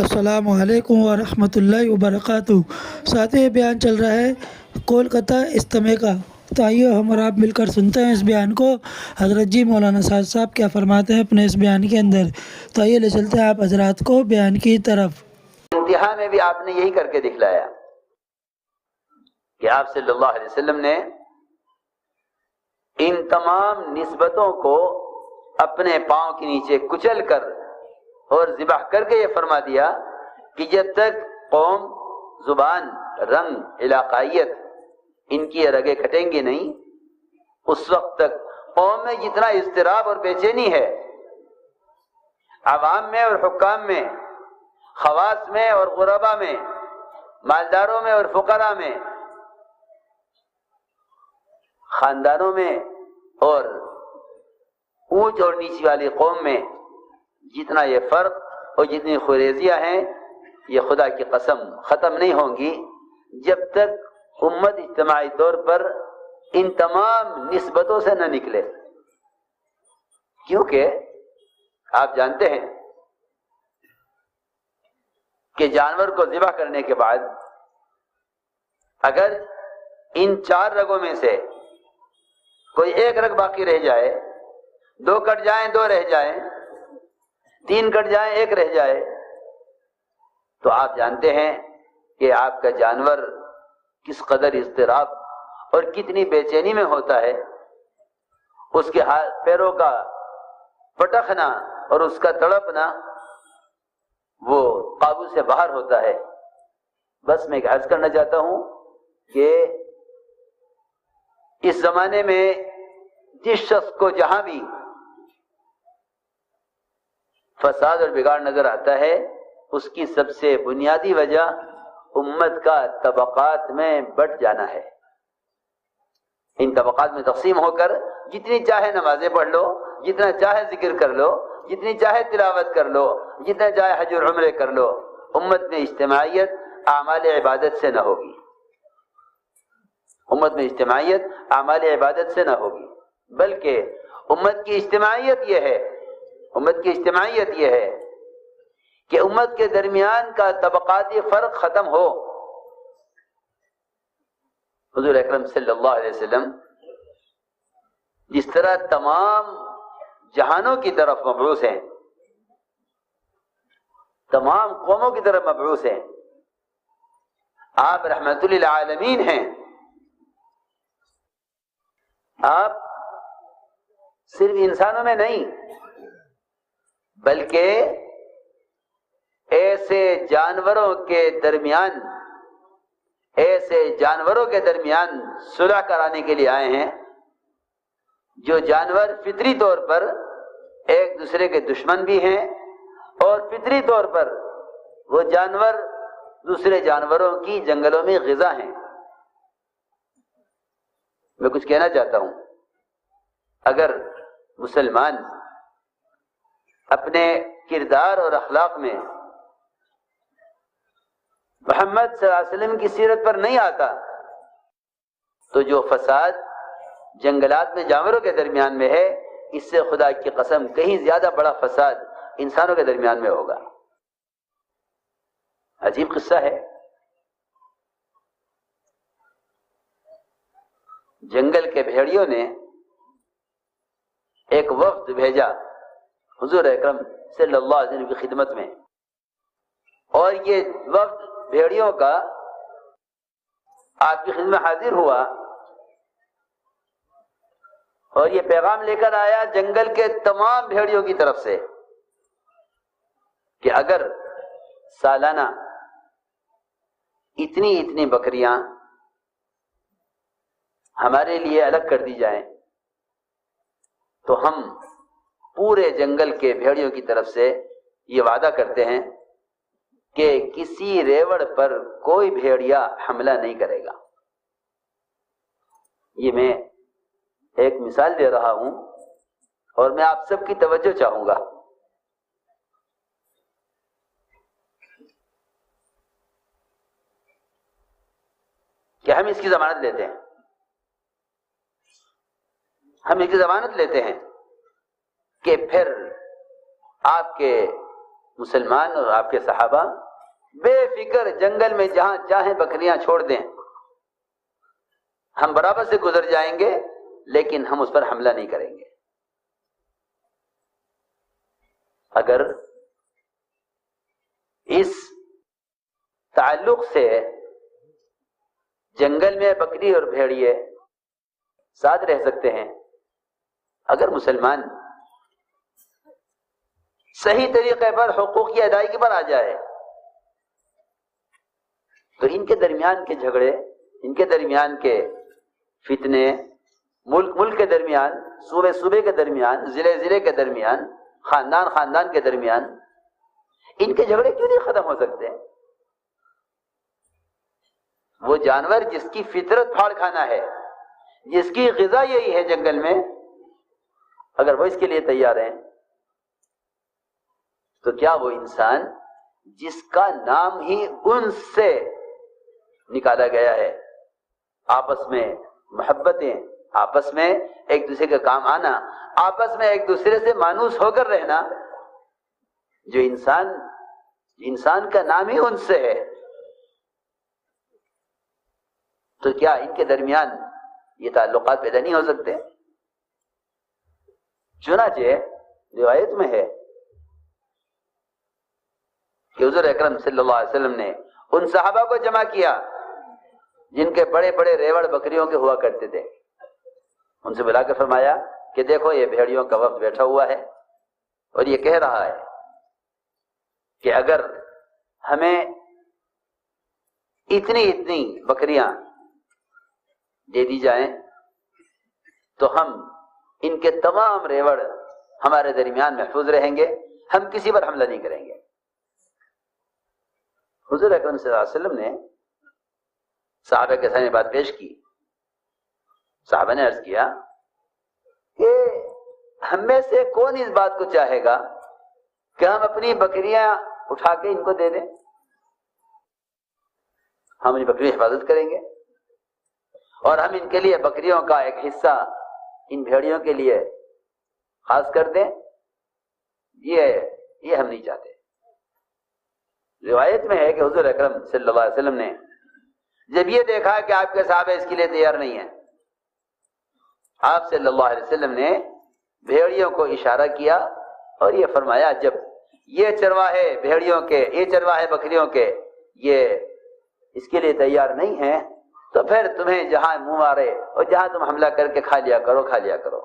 السلام علیکم ورحمۃ اللہ وبرکاتہ۔ ساتھ بیان چل رہا ہے کولکتہ اجتماع کا، تو آئیے ہم اور آپ مل کر سنتے ہیں اس بیان کو۔ حضرت جی مولانا سعد صاحب کیا فرماتے ہیں اپنے اس بیان کے اندر، تو آئیے لے چلتے ہیں آپ حضرات کو بیان کی طرف۔ انتہا میں بھی آپ نے یہی کر کے دکھلایا کہ آپ صلی اللہ علیہ وسلم نے ان تمام نسبتوں کو اپنے پاؤں کے نیچے کچل کر اور ذبح کر کے یہ فرما دیا کہ جب تک قوم، زبان، رنگ، علاقائیت ان کی رگیں کٹیں گے نہیں، اس وقت تک قوم میں جتنا اضطراب اور بے چینی ہے، عوام میں اور حکام میں، خواص میں اور غربا میں، مالداروں میں اور فقراء میں، خاندانوں میں اور اونچ اور نیچی والی قوم میں جتنا یہ فرق اور جتنی خریزیاں ہیں، یہ خدا کی قسم ختم نہیں ہوں گی جب تک امت اجتماعی طور پر ان تمام نسبتوں سے نہ نکلے۔ کیونکہ آپ جانتے ہیں کہ جانور کو ذبح کرنے کے بعد اگر ان 4 رگوں میں سے کوئی ایک رگ باقی رہ جائے، 2 کٹ جائیں، 2 رہ جائیں، 3 کٹ جائیں، 1 رہ جائے، تو آپ جانتے ہیں کہ آپ کا جانور کس قدر اضطراب اور کتنی بے چینی میں ہوتا ہے، اس کے پیروں کا پٹکنا اور اس کا تڑپنا وہ قابو سے باہر ہوتا ہے۔ بس میں عرض کرنا چاہتا ہوں کہ اس زمانے میں جس شخص کو جہاں بھی فساد اور بگاڑ نظر آتا ہے، اس کی سب سے بنیادی وجہ امت کا طبقات میں بٹ جانا ہے۔ ان طبقات میں تقسیم ہو کر جتنی چاہے نمازیں پڑھ لو، جتنا چاہے ذکر کر لو، جتنی چاہے تلاوت کر لو، جتنا چاہے حج اور عمرے کر لو، امت میں اجتماعیت اعمال عبادت سے نہ ہوگی۔ امت میں اجتماعیت اعمال عبادت سے نہ ہوگی، بلکہ امت کی اجتماعیت یہ ہے، امت کی اجتماعیت یہ ہے کہ امت کے درمیان کا طبقاتی فرق ختم ہو۔ حضور اکرم صلی اللہ علیہ وسلم جس طرح تمام جہانوں کی طرف مبعوث ہیں، تمام قوموں کی طرف مبعوث ہیں، آپ رحمت للعالمین ہیں، آپ صرف انسانوں میں نہیں بلکہ ایسے جانوروں کے درمیان صلح کرانے کے لیے آئے ہیں جو جانور فطری طور پر ایک دوسرے کے دشمن بھی ہیں، اور فطری طور پر وہ جانور دوسرے جانوروں کی جنگلوں میں غذا ہیں۔ میں کچھ کہنا چاہتا ہوں، اگر مسلمان اپنے کردار اور اخلاق میں محمد صلی اللہ علیہ وسلم کی سیرت پر نہیں آتا، تو جو فساد جنگلات میں جانوروں کے درمیان میں ہے، اس سے خدا کی قسم کہیں زیادہ بڑا فساد انسانوں کے درمیان میں ہوگا۔ عجیب قصہ ہے، جنگل کے بھیڑیوں نے ایک وفد بھیجا حضور اکرم صلی اللہ علیہ وسلم کی خدمت میں، اور یہ وفد بھیڑیوں کا آپ کی خدمت حاضر ہوا اور یہ پیغام لے کر آیا جنگل کے تمام بھیڑیوں کی طرف سے کہ اگر سالانہ اتنی بکریاں ہمارے لیے الگ کر دی جائیں تو ہم پورے جنگل کے بھیڑیوں کی طرف سے یہ وعدہ کرتے ہیں کہ کسی ریوڑ پر کوئی بھیڑیا حملہ نہیں کرے گا۔ یہ میں ایک مثال دے رہا ہوں اور میں آپ سب کی توجہ چاہوں گا۔ کہ ہم اس کی ضمانت لیتے ہیں، ہم اس کی ضمانت لیتے ہیں کہ پھر آپ کے مسلمان اور آپ کے صحابہ بے فکر جنگل میں جہاں چاہیں بکریاں چھوڑ دیں، ہم برابر سے گزر جائیں گے لیکن ہم اس پر حملہ نہیں کریں گے۔ اگر اس تعلق سے جنگل میں بکری اور بھیڑیے ساتھ رہ سکتے ہیں، اگر مسلمان صحیح طریقے پر حقوق کی ادائیگی پر آ جائے تو ان کے درمیان کے جھگڑے، ان کے درمیان کے فتنے، ملک ملک کے درمیان، صوبے صوبے کے درمیان، ضلع ضلع کے درمیان، خاندان خاندان کے درمیان، ان کے جھگڑے کیوں نہیں ختم ہو سکتے؟ وہ جانور جس کی فطرت پھاڑ کھانا ہے، جس کی غذا یہی ہے جنگل میں، اگر وہ اس کے لیے تیار ہیں تو کیا وہ انسان جس کا نام ہی انس سے نکالا گیا ہے، آپس میں محبتیں، آپس میں ایک دوسرے کا کام آنا، آپس میں ایک دوسرے سے مانوس ہو کر رہنا، جو انسان کا نام ہی انس سے ہے، تو کیا ان کے درمیان یہ تعلقات پیدا نہیں ہو سکتے؟ چنانچہ روایت میں ہے کہ حضور اکرم صلی اللہ علیہ وسلم نے ان صحابہ کو جمع کیا جن کے بڑے بڑے ریوڑ بکریوں کے ہوا کرتے تھے، ان سے بلا کے فرمایا کہ دیکھو یہ بھیڑیوں کا وقت بیٹھا ہوا ہے اور یہ کہہ رہا ہے کہ اگر ہمیں اتنی بکریاں دے دی جائیں تو ہم ان کے تمام ریوڑ ہمارے درمیان محفوظ رہیں گے، ہم کسی پر حملہ نہیں کریں گے۔ حضور اکرم صلی اللہ علیہ وسلم نے صحابہ کے سامنے بات پیش کی۔ صحابہ نے عرض کیا کہ ہم میں سے کون اس بات کو چاہے گا کہ ہم اپنی بکریاں اٹھا کے ان کو دے دیں؟ ہم ان بکریوں کی حفاظت کریں گے اور ہم ان کے لیے بکریوں کا ایک حصہ ان بھیڑیوں کے لیے خاص کر دیں، یہ ہم نہیں چاہتے۔ روایت میں ہے کہ حضور اکرم صلی اللہ علیہ وسلم نے جب یہ دیکھا کہ آپ کے صحابہ اس کے لیے تیار نہیں ہیں، آپ صلی اللہ علیہ وسلم نے بھیڑیوں کو اشارہ کیا اور یہ فرمایا جب یہ چرواہے بھیڑیوں کے، یہ چرواہے بکریوں کے یہ اس کے لیے تیار نہیں ہیں تو پھر تمہیں جہاں منہ مارے اور جہاں تم حملہ کر کے کھا لیا کرو۔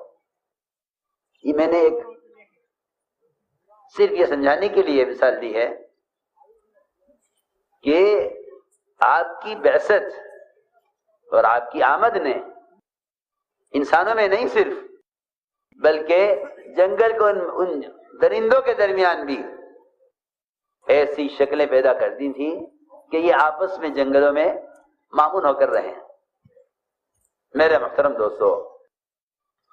یہ میں نے ایک صرف یہ سمجھانے کے لیے مثال دی ہے کہ آپ کی بعثت اور آپ کی آمد نے انسانوں میں نہیں صرف بلکہ جنگل کو ان درندوں کے درمیان بھی ایسی شکلیں پیدا کر دی تھیں کہ یہ آپس میں جنگلوں میں معمون ہو کر رہے ہیں۔ میرے محترم دوستو،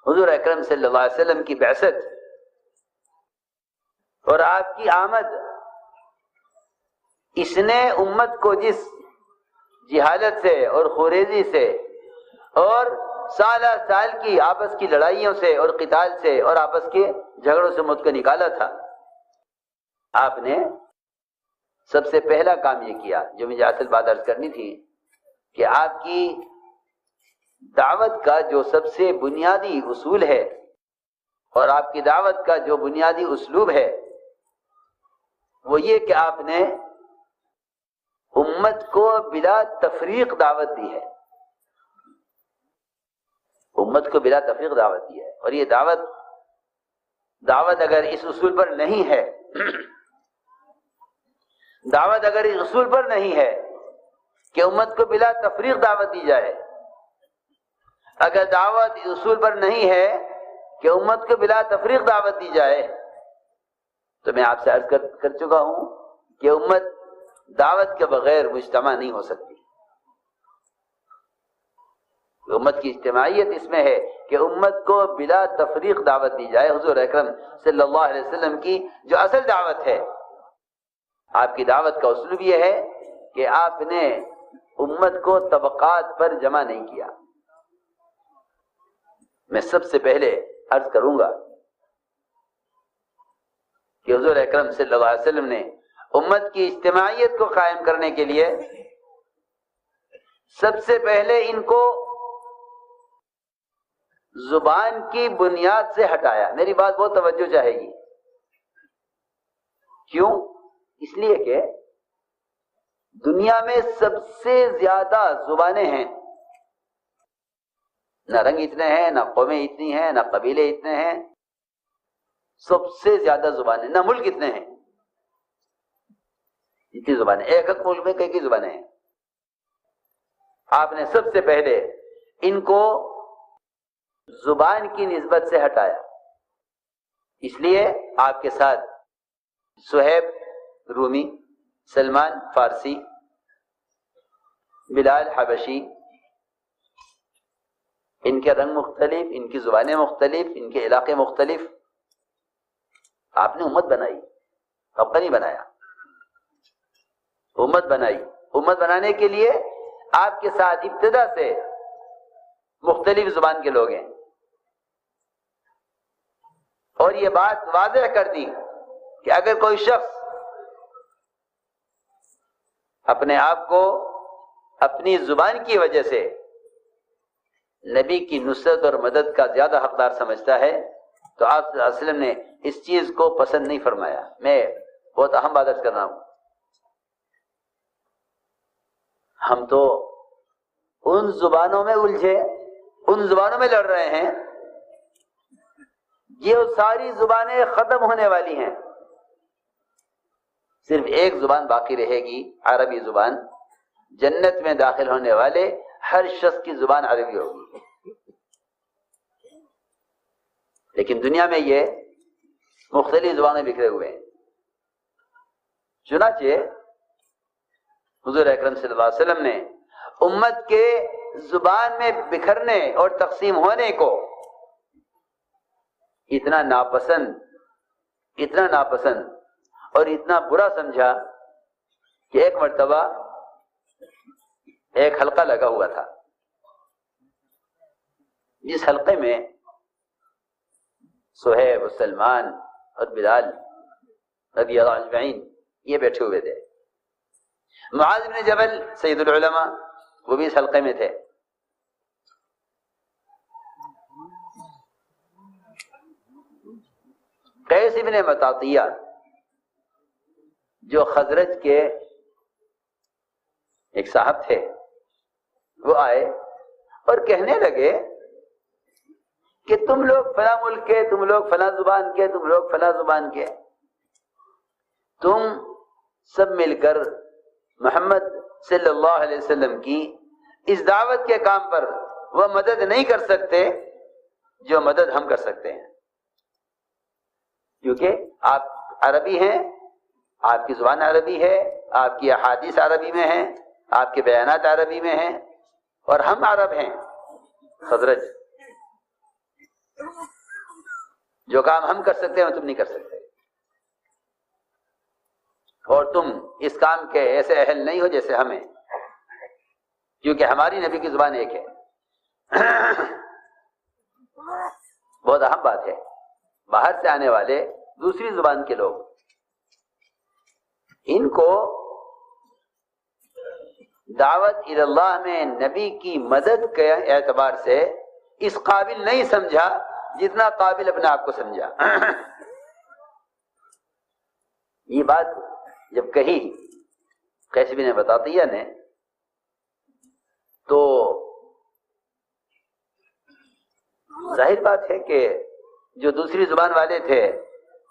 حضور اکرم صلی اللہ علیہ وسلم کی بعثت اور آپ کی آمد، اس نے امت کو جس جہالت سے اور خوریزی سے اور سال کی آپس کی لڑائیوں سے اور قتال سے اور آپس کے جھگڑوں سے مجھ کو نکالا تھا، آپ نے سب سے پہلا کام یہ کیا جو مجھے اصل بات عرض کرنی تھی کہ آپ کی دعوت کا جو سب سے بنیادی اصول ہے اور آپ کی دعوت کا جو بنیادی اسلوب ہے وہ یہ کہ آپ نے امت کو بلا تفریق دعوت دی ہے، امت کو بلا تفریق دعوت دی ہے۔ اور یہ دعوت اگر اس اصول پر نہیں ہے، دعوت اگر اس اصول پر نہیں ہے کہ امت کو بلا تفریق دعوت دی جائے، اگر دعوت اس اصول پر نہیں ہے کہ امت کو بلا تفریق دعوت دی جائے تو میں آپ سے عرض کر چکا ہوں کہ امت دعوت کے بغیر مجتمع نہیں ہو سکتی۔ امت کی اجتماعیت اس میں ہے کہ امت کو بلا تفریق دعوت دی جائے۔ حضور اکرم صلی اللہ علیہ وسلم کی جو اصل دعوت ہے، آپ کی دعوت کا اسلوب یہ ہے کہ آپ نے امت کو طبقات پر جمع نہیں کیا۔ میں سب سے پہلے عرض کروں گا کہ حضور اکرم صلی اللہ علیہ وسلم نے امت کی اجتماعیت کو قائم کرنے کے لیے سب سے پہلے ان کو زبان کی بنیاد سے ہٹایا. میری بات بہت توجہ چاہے گی. کیوں؟ اس لیے کہ دنیا میں سب سے زیادہ زبانیں ہیں. نہ رنگ اتنے ہیں، نہ قومیں اتنی ہیں، نہ قبیلے اتنے ہیں. سب سے زیادہ زبانیں. نہ ملک اتنے ہیں، اتنی زبانیں. ایک ایک ملک میں کئی زبانیں ہیں. آپ نے سب سے پہلے ان کو زبان کی نسبت سے ہٹایا. اس لیے آپ کے ساتھ صہیب رومی، سلمان فارسی، بلال حبشی، ان کے رنگ مختلف، ان کی زبانیں مختلف، ان کے علاقے مختلف. آپ نے امت بنائی، طبقہ نہیں بنایا. امت بنائی. امت بنانے کے لیے آپ کے ساتھ ابتدا سے مختلف زبان کے لوگ ہیں. اور یہ بات واضح کر دی کہ اگر کوئی شخص اپنے آپ کو اپنی زبان کی وجہ سے نبی کی نصرت اور مدد کا زیادہ حقدار سمجھتا ہے تو آپ صلی اللہ علیہ وسلم نے اس چیز کو پسند نہیں فرمایا. میں بہت اہم بات عرض کر رہا ہوں. ہم تو ان زبانوں میں الجھے، ان زبانوں میں لڑ رہے ہیں. یہ ساری زبانیں ختم ہونے والی ہیں. صرف ایک زبان باقی رہے گی، عربی زبان. جنت میں داخل ہونے والے ہر شخص کی زبان عربی ہوگی. لیکن دنیا میں یہ مختلف زبانیں بکھرے ہوئے ہیں. چنانچہ حضور اکرم صلی اللہ علیہ وسلم نے امت کے زبان میں بکھرنے اور تقسیم ہونے کو اتنا ناپسند اور اتنا برا سمجھا کہ ایک مرتبہ ایک حلقہ لگا ہوا تھا، جس حلقے میں صہیب و سلمان اور بلال رضی اللہ عنہ اجمعین یہ بیٹھے ہوئے تھے. معاذ بن جبل سید العلماء وہ بھی اس حلقے میں تھے. قیس بن مطاطیہ جو خزرج کے ایک صاحب تھے، وہ آئے اور کہنے لگے کہ تم لوگ فلاں ملک کے، تم لوگ فلاں زبان کے، تم لوگ فلاں زبان کے، تم سب مل کر محمد صلی اللہ علیہ وسلم کی اس دعوت کے کام پر وہ مدد نہیں کر سکتے جو مدد ہم کر سکتے ہیں. کیونکہ آپ عربی ہیں، آپ کی زبان عربی ہے، آپ کی احادیث عربی میں ہیں، آپ کے بیانات عربی میں ہیں، اور ہم عرب ہیں خزرج. جو کام ہم کر سکتے ہیں وہ تم نہیں کر سکتے، اور تم اس کام کے ایسے اہل نہیں ہو جیسے ہمیں، کیونکہ ہماری نبی کی زبان ایک ہے. بہت اہم بات ہے. باہر سے آنے والے دوسری زبان کے لوگ، ان کو دعوت الی اللہ میں نبی کی مدد کے اعتبار سے اس قابل نہیں سمجھا جتنا قابل اپنے آپ کو سمجھا. یہ بات جب کہی قیس بن مطاطیہ نے تو ظاہر بات ہے کہ جو دوسری زبان والے تھے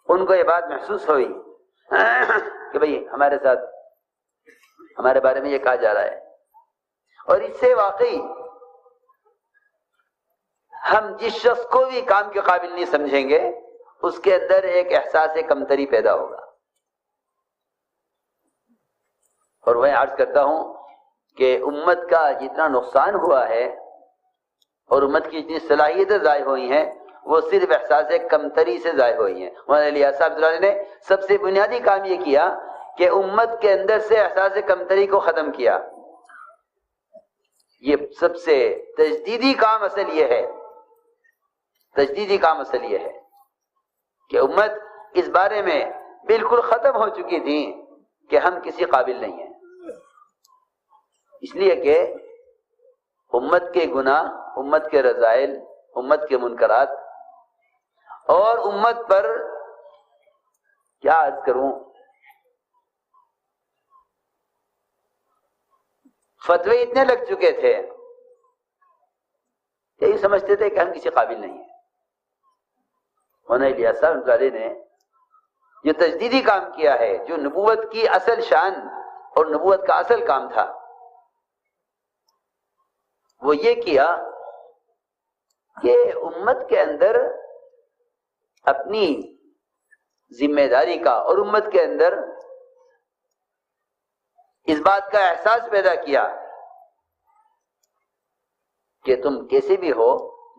ان کو یہ بات محسوس ہوئی کہ بھئی ہمارے ساتھ ہمارے بارے میں یہ کہا جا رہا ہے، اور اس سے واقعی ہم جس شخص کو بھی کام کے قابل نہیں سمجھیں گے اس کے اندر ایک احساس کمتری پیدا ہوگا. اور میں عرض کرتا ہوں کہ امت کا جتنا نقصان ہوا ہے اور امت کی جتنی صلاحیتیں ضائع ہوئی ہیں وہ صرف احساس کمتری سے ضائع ہوئی ہیں. مولانا الیاس صاحب اللہ نے سب سے بنیادی کام یہ کیا کہ امت کے اندر سے احساس کمتری کو ختم کیا. یہ سب سے تجدیدی کام اصل یہ ہے، تجدیدی کام اصل یہ ہے کہ امت اس بارے میں بالکل ختم ہو چکی تھیں کہ ہم کسی قابل نہیں ہیں، اس لیے کہ امت کے گناہ، امت کے رذائل، امت کے منکرات، اور امت پر کیا عرض کروں، فتوے اتنے لگ چکے تھے کہ یہ سمجھتے تھے کہ ہم کسی قابل نہیں ہیں۔ مولانا الیاس صاحب رحمۃ اللہ علیہ نے جو تجدیدی کام کیا ہے، جو نبوت کی اصل شان اور نبوت کا اصل کام تھا، وہ یہ کیا کہ امت کے اندر اپنی ذمہ داری کا اور امت کے اندر اس بات کا احساس پیدا کیا کہ تم کیسے بھی ہو،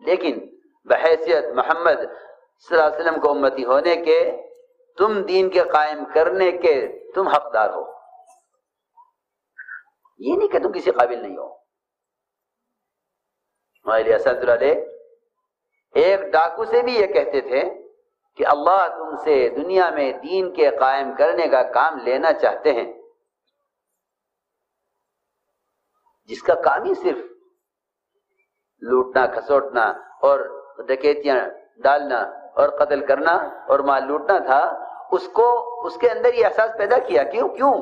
لیکن بحیثیت محمد صلی اللہ علیہ وسلم کو امتی ہونے کے، تم دین کے قائم کرنے کے تم حقدار ہو، یہ نہیں کہ تم کسی قابل نہیں ہو۔ مولانا اسد اللہ علیہ ایک ڈاکو سے بھی یہ کہتے تھے کہ اللہ تم سے دنیا میں دین کے قائم کرنے کا کام لینا چاہتے ہیں، جس کا کام ہی صرف لوٹنا، کھسوٹنا اور ڈکیتیاں ڈالنا اور قتل کرنا اور مال لوٹنا تھا، اس کے اندر یہ احساس پیدا کیا۔ کیوں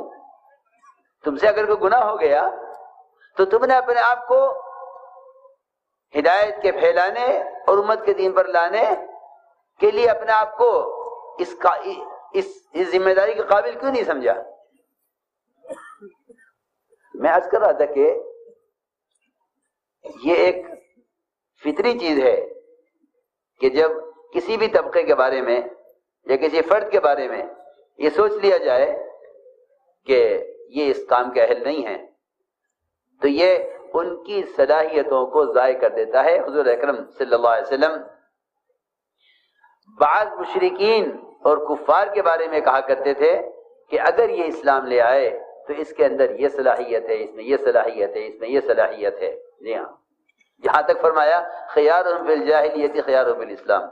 تم سے اگر کوئی گناہ ہو گیا تو تم نے اپنے آپ کو ہدایت کے پھیلانے اور امت کے دین پر لانے کے لیے اپنے آپ کو اس ذمہ داری کے قابل کیوں نہیں سمجھا؟ میں عرض کر رہا تھا کہ یہ ایک فطری چیز ہے کہ جب کسی بھی طبقے کے بارے میں یا کسی فرد کے بارے میں یہ سوچ لیا جائے کہ یہ اس کام کے اہل نہیں ہیں، تو یہ ان کی صلاحیتوں کو ضائع کر دیتا ہے۔ حضور اکرم صلی اللہ علیہ وسلم بعض مشرکین اور کفار کے بارے میں کہا کرتے تھے کہ اگر یہ اسلام لے آئے تو اس کے اندر یہ صلاحیت ہے، اس میں یہ صلاحیت ہے، اس میں یہ صلاحیت ہے۔ جی ہاں، جہاں تک فرمایا خیارہم فی الجاہلیت خیارہم فی الاسلام،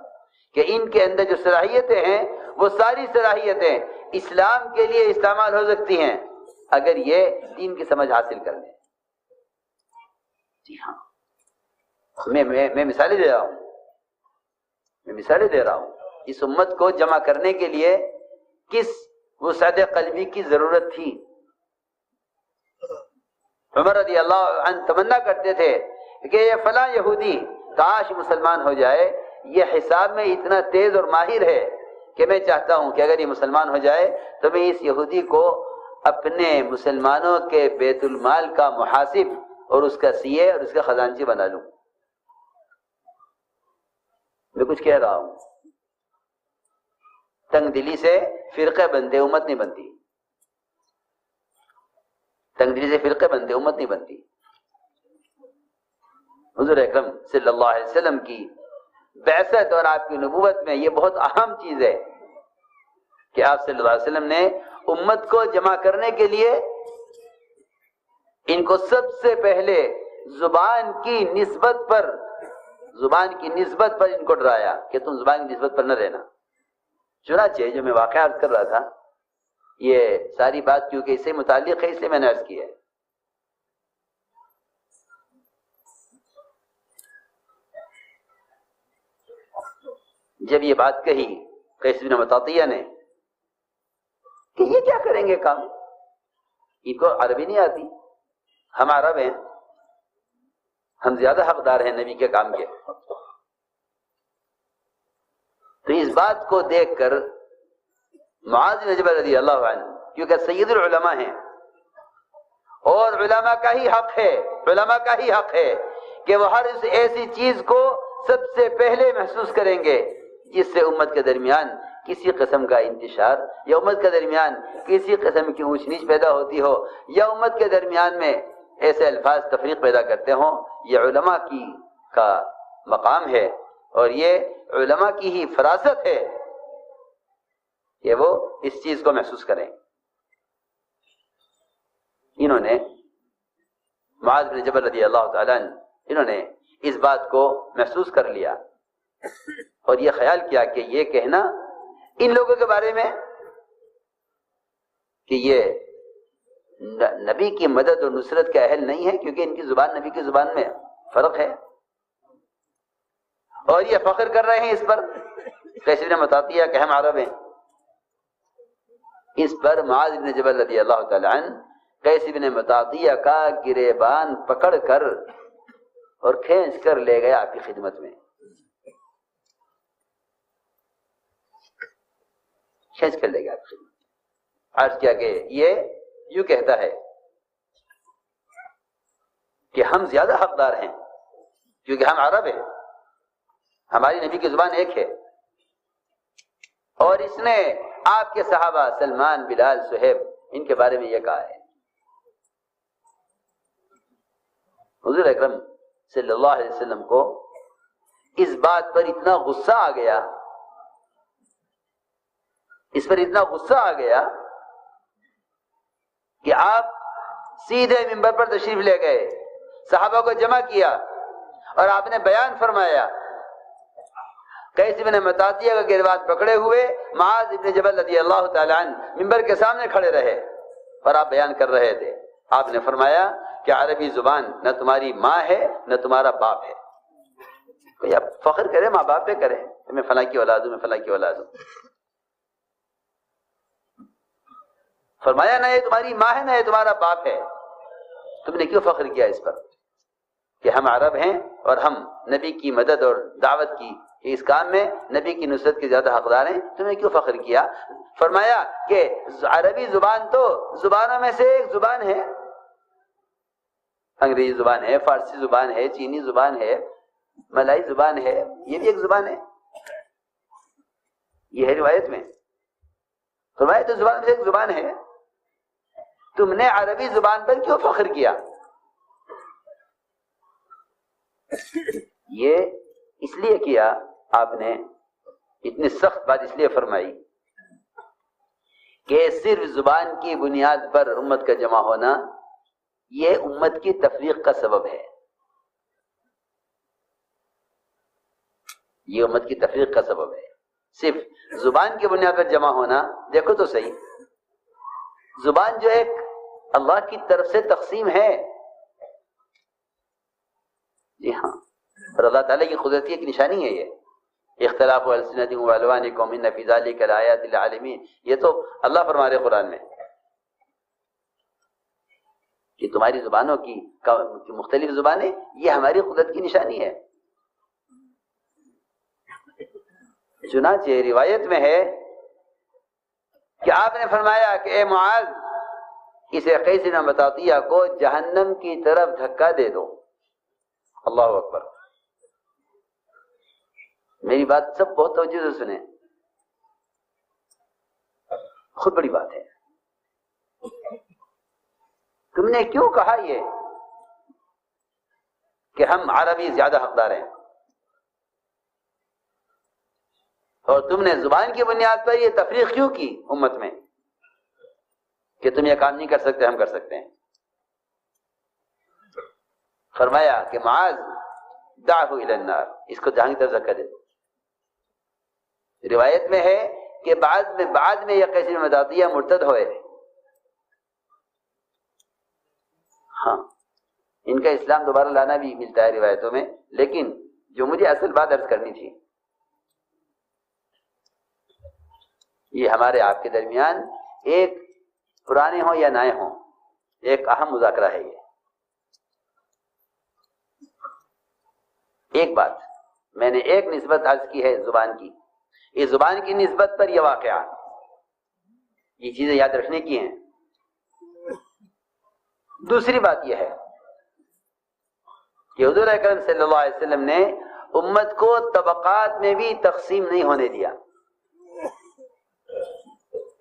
کہ ان کے اندر جو صلاحیتیں ہیں وہ ساری صلاحیتیں اسلام کے لیے استعمال ہو سکتی ہیں اگر یہ دین کی سمجھ حاصل کر لیں۔ جی ہاں، میں مثالیں دے رہا ہوں، اس امت کو جمع کرنے کے لیے کس وسعت قلبی کی ضرورت تھی۔ عمر رضی اللہ عنہ تمنا کرتے تھے کہ یہ فلاں یہودی کاش مسلمان ہو جائے، یہ حساب میں اتنا تیز اور ماہر ہے کہ میں چاہتا ہوں کہ اگر یہ مسلمان ہو جائے تو میں اس یہودی کو اپنے مسلمانوں کے بیت المال کا محاسب اور اس کا سی اے اور اس کا خزانچی بنا لوں۔ میں کچھ کہہ رہا ہوں، تنگ دلی سے فرقے بنتے امت نہیں بنتی، تنگ دلی سے فرقے بنتے امت نہیں بنتی۔ حضور اکرم صلی اللہ علیہ وسلم کی بعثت اور آپ کی نبوت میں یہ بہت اہم چیز ہے کہ آپ صلی اللہ علیہ وسلم نے امت کو جمع کرنے کے لیے ان کو سب سے پہلے زبان کی نسبت پر ان کو ڈرایا کہ تم زبان کی نسبت پر نہ رہنا۔ چنانچہ جو میں واقعہ عرض کر رہا تھا، یہ ساری بات کیونکہ اس سے متعلق ہے اس لیے میں نے عرض کی ہے۔ جب یہ بات کہی قیس بن مطاطیہ نے کہ یہ کیا کریں گے کام، ان کو عربی نہیں آتی، ہم عرب ہیں، ہم زیادہ حقدار ہیں نبی کے کام کے، تو اس بات کو دیکھ کر معاذ بن جبل رضی اللہ عنہ، کیونکہ سید العلماء ہیں اور علماء کا ہی حق ہے کہ وہ ہر ایسی چیز کو سب سے پہلے محسوس کریں گے جس سے امت کے درمیان کسی قسم کا انتشار یا امت کے درمیان کسی قسم کی اونچ نیچ پیدا ہوتی ہو یا امت کے درمیان میں ایسے الفاظ تفریق پیدا کرتے ہوں۔ یہ علماء کا مقام ہے اور یہ علماء کی ہی فراست ہے کہ وہ اس چیز کو محسوس کریں۔ انہوں نے معاذ بن جبل رضی اللہ تعالیٰ عنہ، انہوں نے اس بات کو محسوس کر لیا اور یہ خیال کیا کہ یہ کہنا ان لوگوں کے بارے میں کہ یہ نبی کی مدد اور نصرت کے اہل نہیں ہے، کیونکہ ان کی زبان نبی کی زبان میں فرق ہے، اور یہ فخر کر رہے ہیں اس پر، قیس بن مطاطیہ کہ ہم عرب ہیں۔ اس پر معاذ بن جبل رضی اللہ تعالی عنہ قیس بن مطاطیہ کا گریبان پکڑ کر اور کھینچ کر لے گیا آپ کی خدمت میں، کھینچ کر لے گیا آپ کی خدمت میں۔ عرض کیا کہ یہ یوں کہتا ہے کہ ہم زیادہ حقدار ہیں کیونکہ ہم عرب ہیں، ہماری نبی کی زبان ایک ہے، اور اس نے آپ کے صحابہ سلمان، بلال، صہیب ان کے بارے میں یہ کہا ہے۔ حضور اکرم صلی اللہ علیہ وسلم کو اس بات پر اتنا غصہ آ گیا، اس پر اتنا غصہ آ گیا کہ آپ سیدھے منبر پر تشریف لے گئے، صحابہ کو جمع کیا اور آپ نے بیان فرمایا۔ قیس بن مطاطیہ کا گریبان پکڑے ہوئے معاذ ابن جبل رضی اللہ تعالی عنہ منبر کے سامنے کھڑے رہے اور آپ بیان کر رہے تھے۔ آپ نے فرمایا کہ عربی زبان نہ تمہاری ماں ہے نہ تمہارا باپ ہے۔ کوئی آپ فخر کرے ماں باپ پہ کرے، میں فلاں کی اولاد ہوں، میں فلاں کی اولاد ہوں۔ فرمایا نہ یہ تمہاری ماں ہے نہ یہ تمہارا باپ ہے، تم نے کیوں فخر کیا اس پر کہ ہم عرب ہیں اور ہم نبی کی مدد اور دعوت کی اس کام میں نبی کی نصرت کے زیادہ حقدار ہیں، تم نے کیوں فخر کیا؟ فرمایا کہ عربی زبان تو زبانوں میں سے ایک زبان ہے، انگریزی زبان ہے، فارسی زبان ہے، چینی زبان ہے، ملائی زبان ہے، یہ بھی ایک زبان ہے، یہ ہے روایت میں۔ فرمایا تو زبان میں سے ایک زبان ہے، تم نے عربی زبان پر کیوں فخر کیا؟ یہ اس لیے کیا، آپ نے اتنی سخت بات اس لیے فرمائی کہ صرف زبان کی بنیاد پر امت کا جمع ہونا یہ امت کی تفریق کا سبب ہے، یہ امت کی تفریق کا سبب ہے۔ صرف زبان کی بنیاد پر جمع ہونا، دیکھو تو صحیح، زبان جو ایک اللہ کی طرف سے تقسیم ہے، جی ہاں، اور اللہ تعالیٰ کی قدرت کی ایک نشانی ہے یہ اختلاف السنتکم والوانکم ان فی ذلک لآیات للعالمین، یہ تو اللہ فرما رہے قرآن میں کہ تمہاری زبانوں کی مختلف زبانیں یہ ہماری قدرت کی نشانی ہے۔ چنانچہ روایت میں ہے کہ آپ نے فرمایا کہ اے معاذ، اسے قیس بن مطاطیہ کو جہنم کی طرف دھکا دے دو۔ اللہ اکبر، میری بات سب بہت توجہ سے سنیں، خود بڑی بات ہے۔ تم نے کیوں کہا یہ کہ ہم عربی زیادہ حقدار ہیں، اور تم نے زبان کی بنیاد پر یہ تفریق کیوں کی امت میں کہ تم یہ کام نہیں کر سکتے، ہم کر سکتے ہیں؟ فرمایا کہ معاذ دعہ الی النار، اس کو جہنم کی طرف دھکا دے دو۔ روایت میں ہے کہ بعد میں یہ قیس بن مطاطیہ مرتد ہوئے، ہاں ان کا اسلام دوبارہ لانا بھی ملتا ہے روایتوں میں، لیکن جو مجھے اصل بات عرض کرنی تھی، یہ ہمارے آپ کے درمیان ایک پرانے ہوں یا نئے ہوں ایک اہم مذاکرہ ہے۔ یہ ایک بات میں نے ایک نسبت عرض کی ہے زبان کی، اس زبان کی نسبت پر یہ واقعہ، یہ چیزیں یاد رکھنے کی ہیں۔ دوسری بات یہ ہے کہ حضور اکرم صلی اللہ علیہ وسلم نے امت کو طبقات میں بھی تقسیم نہیں ہونے دیا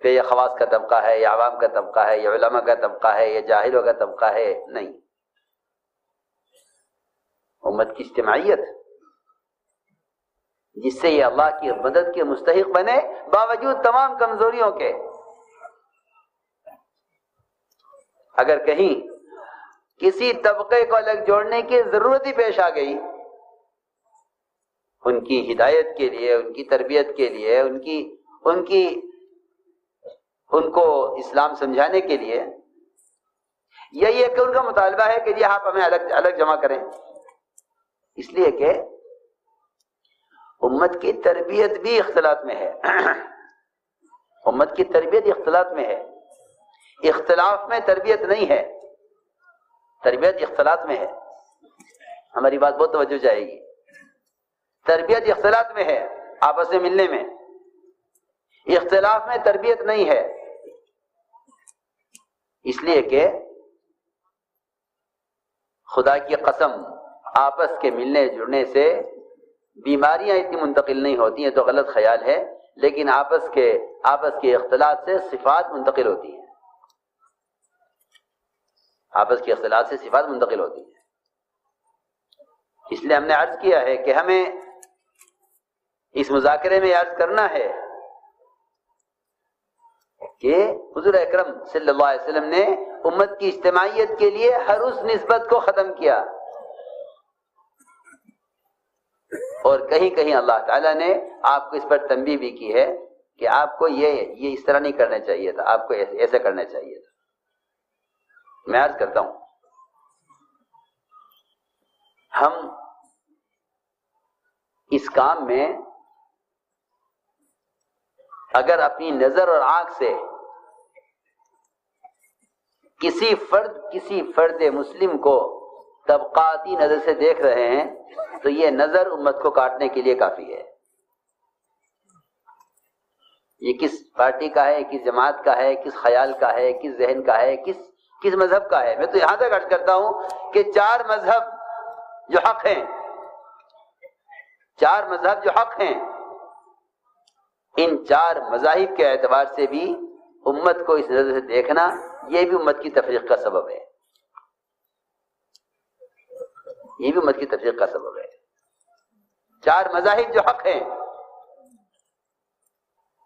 کہ یہ خواص کا طبقہ ہے، یہ عوام کا طبقہ ہے، یہ علماء کا طبقہ ہے، یہ جاہلوں کا طبقہ ہے، نہیں۔ امت کی اجتماعیت جس سے یہ اللہ کی مدد کے مستحق بنے باوجود تمام کمزوریوں کے۔ اگر کہیں کسی طبقے کو الگ جوڑنے کی ضرورت ہی پیش آ گئی، ان کی ہدایت کے لیے، ان کی تربیت کے لیے، ان کی ان کو اسلام سمجھانے کے لیے، یہی ہے کہ ان کا مطالبہ ہے کہ جی آپ ہمیں الگ الگ جمع کریں، اس لیے کہ امت کی تربیت بھی اختلاط میں ہے امت کی تربیت اختلاط میں ہے، اختلاف میں تربیت نہیں ہے، تربیت اختلاط میں ہے۔ ہماری بات بہت توجہ جائے گی، تربیت اختلاط میں ہے، آپس میں ملنے میں، اختلاف میں تربیت نہیں ہے، اس لیے کہ خدا کی قسم آپس کے ملنے جڑنے سے بیماریاں اتنی منتقل نہیں ہوتی ہیں تو غلط خیال ہے، لیکن آپس کے اختلاط سے صفات منتقل ہوتی ہیں، آپس کے اختلاط سے صفات منتقل ہوتی ہیں۔ اس لیے ہم نے عرض کیا ہے کہ ہمیں اس مذاکرے میں عرض کرنا ہے کہ حضور اکرم صلی اللہ علیہ وسلم نے امت کی اجتماعیت کے لیے ہر اس نسبت کو ختم کیا، اور کہیں کہیں اللہ تعالیٰ نے آپ کو اس پر تنبیہ بھی کی ہے کہ آپ کو یہ اس طرح نہیں کرنا چاہیے تھا، آپ کو ایسے کرنا چاہیے تھا۔ میں عرض کرتا ہوں، ہم اس کام میں اگر اپنی نظر اور آنکھ سے کسی فرد مسلم کو طبقاتی نظر سے دیکھ رہے ہیں تو یہ نظر امت کو کاٹنے کے لیے کافی ہے۔ یہ کس پارٹی کا ہے، کس جماعت کا ہے، کس خیال کا ہے، کس ذہن کا ہے، کس مذہب کا ہے۔ میں تو یہاں تک عرض کرتا ہوں کہ چار مذہب جو حق ہیں، چار مذہب جو حق ہیں، ان چار مذاہب کے اعتبار سے بھی امت کو اس نظر سے دیکھنا یہ بھی امت کی تفریق کا سبب ہے، یہ بھی امت کی تفریق کا سبب ہے۔ چار مذاہب جو حق ہیں،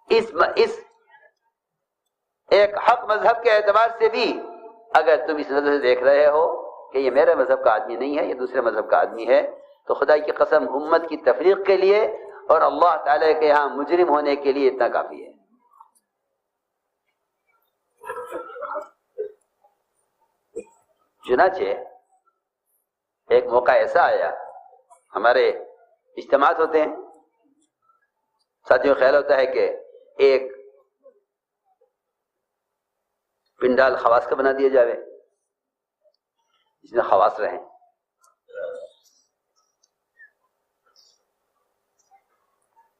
اس ایک حق مذہب کے اعتبار سے بھی اگر تم اس نظر سے دیکھ رہے ہو کہ یہ میرے مذہب کا آدمی نہیں ہے، یہ دوسرے مذہب کا آدمی ہے، تو خدا کی قسم امت کی تفریق کے لیے اور اللہ تعالی کے یہاں مجرم ہونے کے لیے اتنا کافی ہے۔ چنانچہ ایک موقع ایسا آیا، ہمارے اجتماعات ہوتے ہیں، ساتھیوں خیال ہوتا ہے کہ ایک پنڈال خواص کا بنا دیا جائے جس میں خواص رہیں۔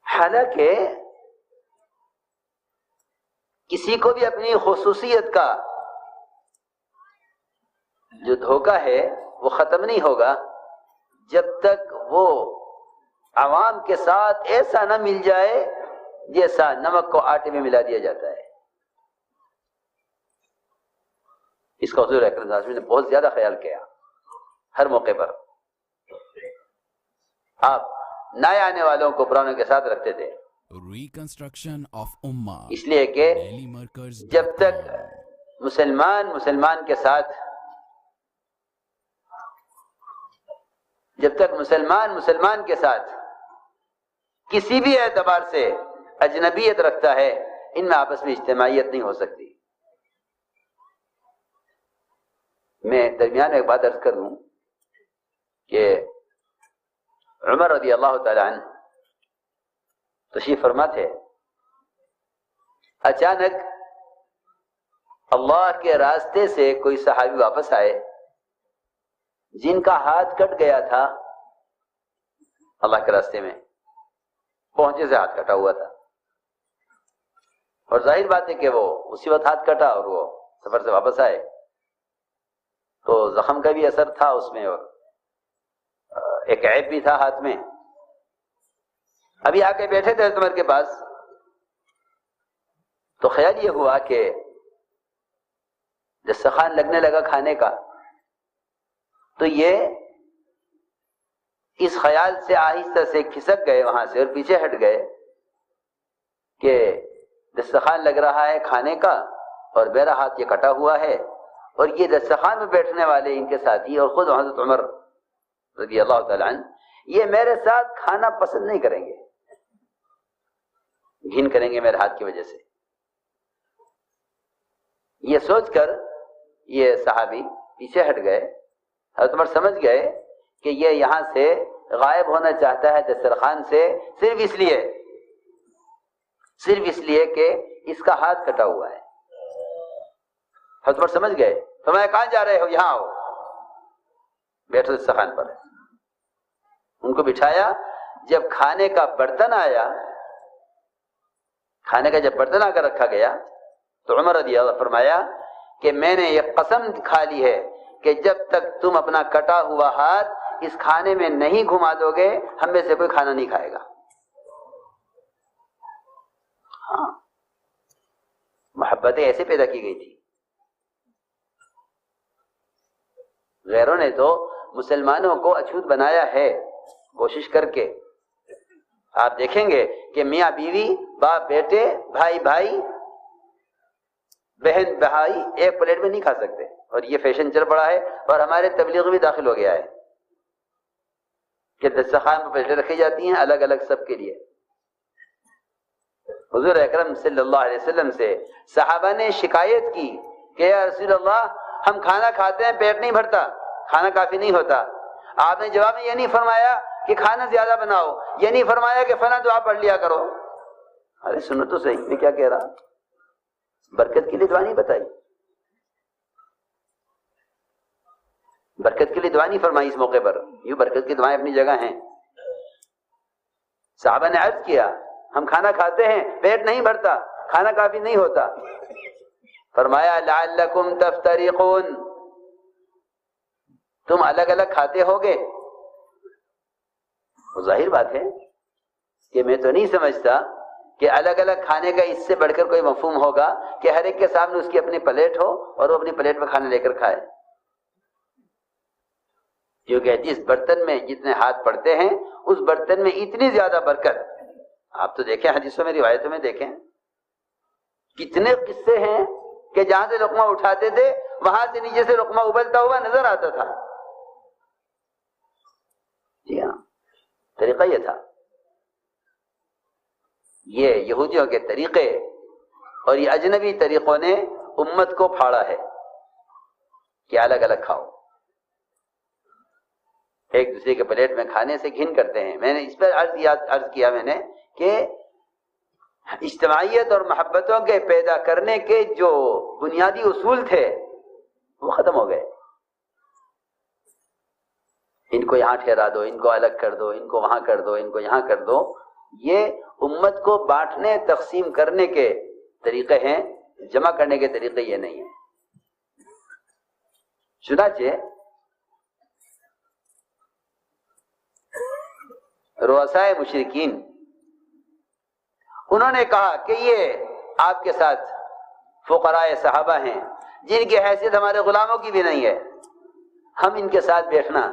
حالانکہ کسی کو بھی اپنی خصوصیت کا جو دھوکہ ہے وہ ختم نہیں ہوگا جب تک وہ عوام کے ساتھ ایسا نہ مل جائے جیسا نمک کو آٹے میں ملا دیا جاتا ہے۔ اس کا حضور اکرم صلی اللہ علیہ وسلم نے بہت زیادہ خیال کیا، ہر موقع پر آپ نئے آنے والوں کو پرانوں کے ساتھ رکھتے تھے، ریکنسٹرکشن آف امہ، اس لیے کہ جب تک مسلمان کے ساتھ مسلمان کے ساتھ کسی بھی اعتبار سے اجنبیت رکھتا ہے، ان میں آپس میں اجتماعیت نہیں ہو سکتی۔ میں درمیان میں ایک بات عرض کر دوں کہ عمر رضی اللہ تعالی عنہ تشریف فرما تھے، اچانک اللہ کے راستے سے کوئی صحابی واپس آئے جن کا ہاتھ کٹ گیا تھا، اللہ کے راستے میں پہنچے سے ہاتھ کٹا ہوا تھا، اور ظاہر بات ہے کہ وہ اسی وقت ہاتھ کٹا اور وہ سفر سے واپس آئے تو زخم کا بھی اثر تھا اس میں، اور ایک عیب بھی تھا ہاتھ میں۔ ابھی آ کے بیٹھے تھے عمر کے پاس تو خیال یہ ہوا کہ دسترخوان لگنے لگا کھانے کا، تو یہ اس خیال سے آہستہ سے کھسک گئے وہاں سے اور پیچھے ہٹ گئے کہ دسترخوان لگ رہا ہے کھانے کا اور میرا ہاتھ یہ کٹا ہوا ہے، اور یہ دسترخوان میں بیٹھنے والے ان کے ساتھی اور خود حضرت عمر رضی اللہ تعالیٰ عنہ یہ میرے ساتھ کھانا پسند نہیں کریں گے، گھن کریں گے میرے ہاتھ کی وجہ سے۔ یہ سوچ کر یہ صحابی پیچھے ہٹ گئے. حضرت عمر سمجھ گئے کہ یہ یہاں سے غائب ہونا چاہتا ہے دسترخوان سے صرف اس لیے کہ اس کا ہاتھ کٹا ہوا ہے. حضرت عمر سمجھ گئے. فرمایا کہاں جا رہے ہو؟ یہاں آؤ، بیٹھو دسترخوان پر. ان کو بٹھایا. جب کھانے کا برتن آیا، کھانے کا جب برتن آ کر رکھا گیا تو عمر رضی اللہ فرمایا کہ میں نے یہ قسم کھا لی ہے کہ جب تک تم اپنا کٹا ہوا ہاتھ اس کھانے میں نہیں گھما دو گے ہم میں سے کوئی کھانا نہیں کھائے گا. ہاں، محبتیں ایسے پیدا کی گئی تھی. غیروں نے تو مسلمانوں کو اچھوت بنایا ہے کوشش کر کے. آپ دیکھیں گے کہ میاں بیوی، باپ بیٹے، بھائی بھائی، بہن بھائی ایک پلیٹ میں نہیں کھا سکتے. اور یہ فیشن چل پڑا ہے اور ہمارے تبلیغ بھی داخل ہو گیا ہے کہ دسترخوان پر پلیٹیں رکھی جاتی ہیں الگ الگ سب کے لیے. حضور اکرم صلی اللہ علیہ وسلم سے صحابہ نے شکایت کی کہ یا رسول اللہ ہم کھانا کھاتے ہیں پیٹ نہیں بھرتا، کھانا کافی نہیں ہوتا. آپ نے جواب میں یہ نہیں فرمایا کہ کھانا زیادہ بناؤ، یہ نہیں فرمایا کہ فلاں دعا پڑھ لیا کرو. ارے سنو تو صحیح، میں کیا کہہ رہا. برکت کے لیے دعا نہیں بتائی، برکت کے لیے دعا نہیں فرمائی اس موقع پر. یوں برکت کی دعائیں اپنی جگہ ہیں. صحابہ نے عرض کیا ہم کھانا کھاتے ہیں پیٹ نہیں بھرتا، کھانا کافی نہیں ہوتا. فرمایا لعلکم تفترقون، تم الگ الگ کھاتے ہوگے. ظاہر بات ہے کہ میں تو نہیں سمجھتا کہ الگ الگ کھانے کا اس سے بڑھ کر کوئی مفہوم ہوگا کہ ہر ایک کے سامنے اس کی اپنی پلیٹ ہو اور وہ اپنی پلیٹ میں کھانا لے کر کھائے. کیونکہ جس برتن میں جتنے ہاتھ پڑتے ہیں اس برتن میں اتنی زیادہ برکت. آپ تو دیکھیں حدیثوں میں روایتوں میں دیکھیں کتنے قصے ہیں کہ جہاں سے لقمہ اٹھاتے تھے وہاں سے نیچے سے لقمہ ابلتا ہوا نظر آتا تھا. جی ہاں، طریقہ یہ تھا. یہ یہودیوں کے طریقے اور یہ اجنبی طریقوں نے امت کو پھاڑا ہے کہ الگ الگ کھاؤ. ایک دوسرے کے پلیٹ میں کھانے سے گھن کرتے ہیں. میں نے اس پر عرض کیا میں نے کہ اجتماعیت اور محبتوں کے پیدا کرنے کے جو بنیادی اصول تھے وہ ختم ہو گئے. ان کو یہاں ٹھہرا دو، ان کو الگ کر دو، ان کو وہاں کر دو، ان کو یہاں کر دو. یہ امت کو بانٹنے تقسیم کرنے کے طریقے ہیں، جمع کرنے کے طریقے یہ نہیں ہیں. چنانچہ رؤسائے مشرکین انہوں نے کہا کہ یہ آپ کے ساتھ فقراء صحابہ ہیں جن کی حیثیت ہمارے غلاموں کی بھی نہیں ہے، ہم ان کے ساتھ بیٹھنا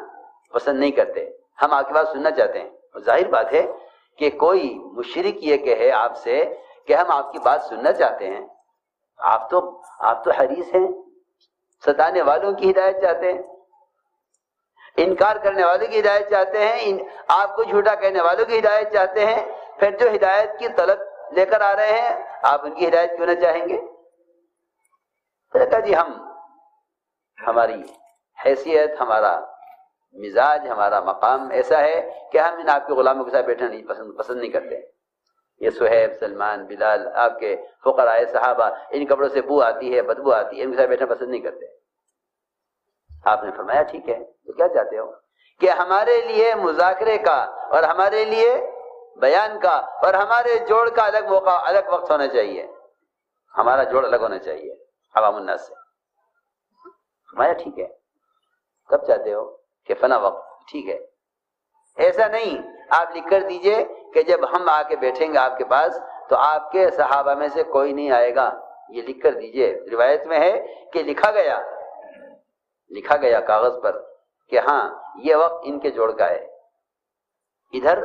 پسند نہیں کرتے، ہم آپ کی بات سننا چاہتے ہیں. اور ظاہر بات ہے کہ کوئی مشرک یہ کہے آپ سے کہ ہم آپ کی بات سننا چاہتے ہیں، آپ تو حریص ہیں، ستانے والوں کی ہدایت چاہتے ہیں، انکار کرنے والوں کی ہدایت چاہتے ہیں، آپ کو جھوٹا کہنے والوں کی ہدایت چاہتے ہیں. پھر جو ہدایت کی طلب لے کر آ رہے ہیں آپ ان کی ہدایت کیوں نہ چاہیں گے؟ تو کہا جی ہماری حیثیت، ہمارا مزاج، ہمارا مقام ایسا ہے کہ ہم ان آپ کے غلاموں کے ساتھ بیٹھنا پسند نہیں کرتے. یہ صہیب، سلمان، بلال، آپ کے فقراء صحابہ، ان کپڑوں سے بو آتی ہے، بدبو آتی ہے، ان کے ساتھ بیٹھنا پسند نہیں کرتے. آپ نے فرمایا ٹھیک ہے، تو کیا چاہتے ہو کہ ہمارے لیے مذاکرے کا اور ہمارے لیے بیان کا اور ہمارے جوڑ کا الگ موقع، الگ وقت ہونا چاہیے، ہمارا جوڑ الگ ہونا چاہیے عوام الناس سے. فرمایا ٹھیک ہے. کب چاہتے ہو کہ فنا وقت؟ ٹھیک ہے. ایسا نہیں، آپ لکھ کر دیجئے کہ جب ہم آ کے بیٹھیں گے آپ کے پاس تو آپ کے صحابہ میں سے کوئی نہیں آئے گا. یہ لکھ کر دیجئے. روایت میں ہے کہ لکھا گیا کاغذ پر کہ ہاں یہ وقت ان کے جوڑ کا ہے. ادھر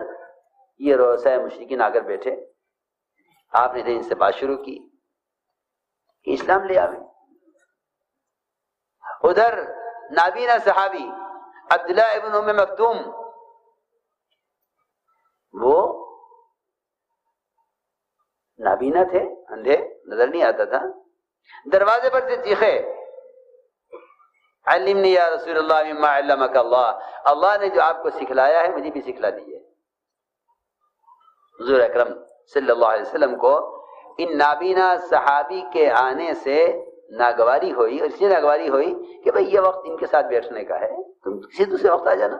یہ رؤسائے مشرکین آ کر بیٹھے، آپ نے ان سے بات شروع کی کہ اسلام لے آویں. ادھر نابینا صحابی عبداللہ ابن ام مکتوم، وہ نابینا تھے، اندھے، نظر نہیں آتا تھا، دروازے پر سے چیخے علمنی یا رسول اللہ مما علمک اللہ، اللہ نے جو آپ کو سکھلایا ہے مجھے بھی سکھلا دیجیے۔ حضور اکرم صلی اللہ علیہ وسلم کو ان نابینا صحابی کے آنے سے ناگواری ہوئی، اور اس لیے ناگواری ہوئی کہ بھئی یہ وقت ان کے ساتھ بیٹھنے کا ہے، تم کسی دوسرے وقت آ جانا،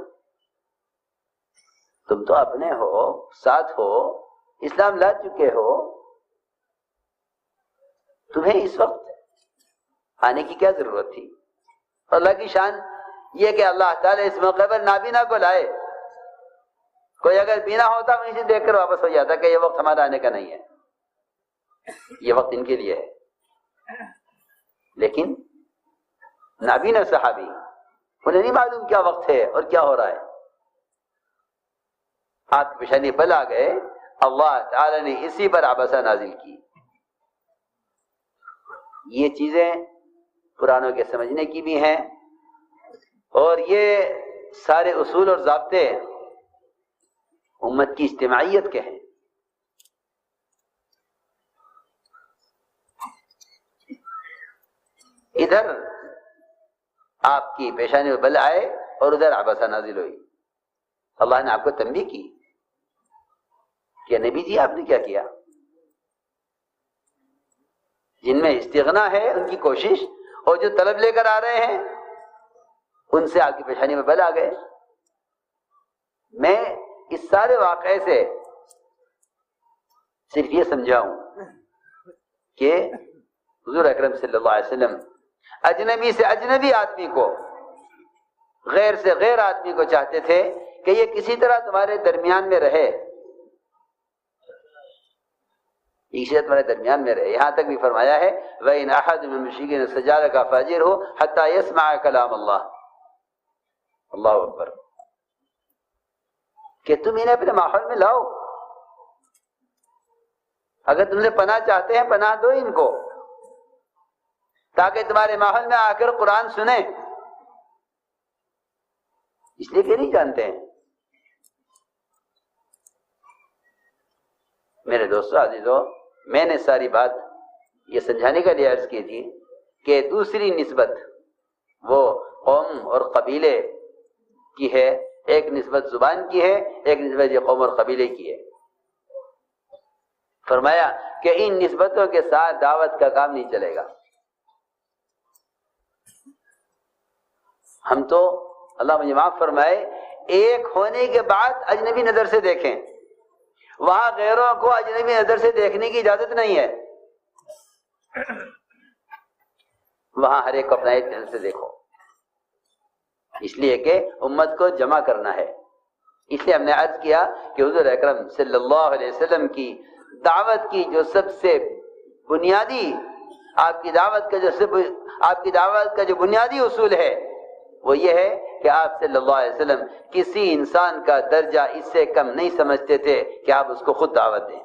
تم تو اپنے ہو، ساتھ ہو، اسلام لا چکے ہو، تمہیں اس وقت آنے کی کیا ضرورت تھی؟ اللہ کی شان یہ کہ اللہ تعالیٰ اس موقع پر نابینا کو لائے۔ کوئی اگر بینا ہوتا وہیں سے دیکھ کر واپس ہو جاتا کہ یہ وقت ہمارا آنے کا نہیں ہے، یہ وقت ان کے لیے ہے۔ لیکن نابینا صحابی، انہیں نہیں معلوم کیا وقت ہے اور کیا ہو رہا ہے، آپ کی پیشانی بل آ گئے، اللہ تعالی نے اسی پر عبسہ نازل کی۔ یہ چیزیں قرآنوں کے سمجھنے کی بھی ہیں، اور یہ سارے اصول اور ضابطے امت کی اجتماعیت کے ہیں۔ ادھر آپ کی پیشانی میں بل آئے اور ادھر عبسہ نازل ہوئی۔ اللہ نے آپ کو تنبیہ کی کہ نبی جی آپ نے کیا کیا؟ جن میں استغنا ہے ان کی کوشش، اور جو طلب لے کر آ رہے ہیں ان سے آپ کی پیشانی میں بل آ گئے۔ میں اس سارے واقعے سے صرف یہ سمجھاؤں کہ حضور اکرم صلی اللہ علیہ وسلم اجنبی سے اجنبی آدمی کو، غیر سے غیر آدمی کو چاہتے تھے کہ یہ کسی طرح تمہارے درمیان میں رہے، عیشت تمہارے درمیان میں رہے۔ یہاں تک بھی فرمایا ہے وَإِنْ أَحَدٌ مِّنَ الْمُشْرِكِينَ اسْتَجَارَكَ فَأَجِرْهُ حَتَّى يَسْمَعَ كَلَامَ اللَّهِ۔ اللہ اکبر، کہ تم انہیں اپنے ماحول میں لاؤ، اگر تم سے پناہ چاہتے ہیں پناہ دو ان کو، تاکہ تمہارے ماحول میں آ کر قرآن سنیں، اس لیے کہ نہیں جانتے ہیں۔ میرے دوستو عزیزو، میں نے ساری بات یہ سمجھانے کے لیے عرض کی تھی کہ دوسری نسبت وہ قوم اور قبیلے کی ہے، ایک نسبت زبان کی ہے، ایک نسبت یہ قوم اور قبیلے کی ہے۔ فرمایا کہ ان نسبتوں کے ساتھ دعوت کا کام نہیں چلے گا۔ ہم تو اللہ مجھے معاف فرمائے ایک ہونے کے بعد اجنبی نظر سے دیکھیں، وہاں غیروں کو اجنبی نظر سے دیکھنے کی اجازت نہیں ہے، وہاں ہر ایک کو اپنا ایک نظر سے دیکھو، اس لیے کہ امت کو جمع کرنا ہے۔ اس لیے ہم نے عرض کیا کہ حضور اکرم صلی اللہ علیہ وسلم کی دعوت کی جو سب سے بنیادی آپ کی دعوت کا جو بنیادی اصول ہے وہ یہ ہے کہ آپ صلی اللہ علیہ وسلم کسی انسان کا درجہ اس سے کم نہیں سمجھتے تھے کہ آپ اس کو خود دعوت دیں۔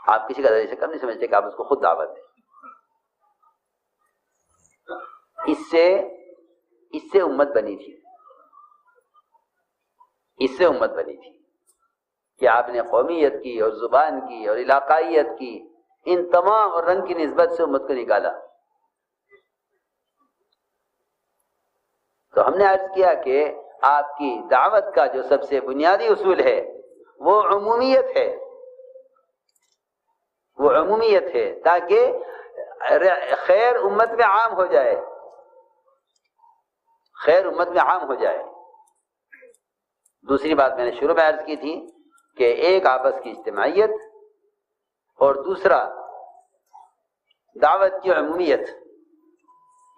آپ کسی کا درجہ سے کم نہیں سمجھتے کہ آپ اس کو خود دعوت دیں۔ اس سے امت بنی تھی، اس سے امت بنی تھی کہ آپ نے قومیت کی اور زبان کی اور علاقائیت کی ان تمام اور رنگ کی نسبت سے امت کو نکالا۔ تو ہم نے عرض کیا کہ آپ کی دعوت کا جو سب سے بنیادی اصول ہے وہ عمومیت ہے، وہ عمومیت ہے تاکہ خیر امت میں عام ہو جائے، خیر امت میں عام ہو جائے۔ دوسری بات میں نے شروع میں عرض کی تھی کہ ایک آپس کی اجتماعیت اور دوسرا دعوت کی عمومیت،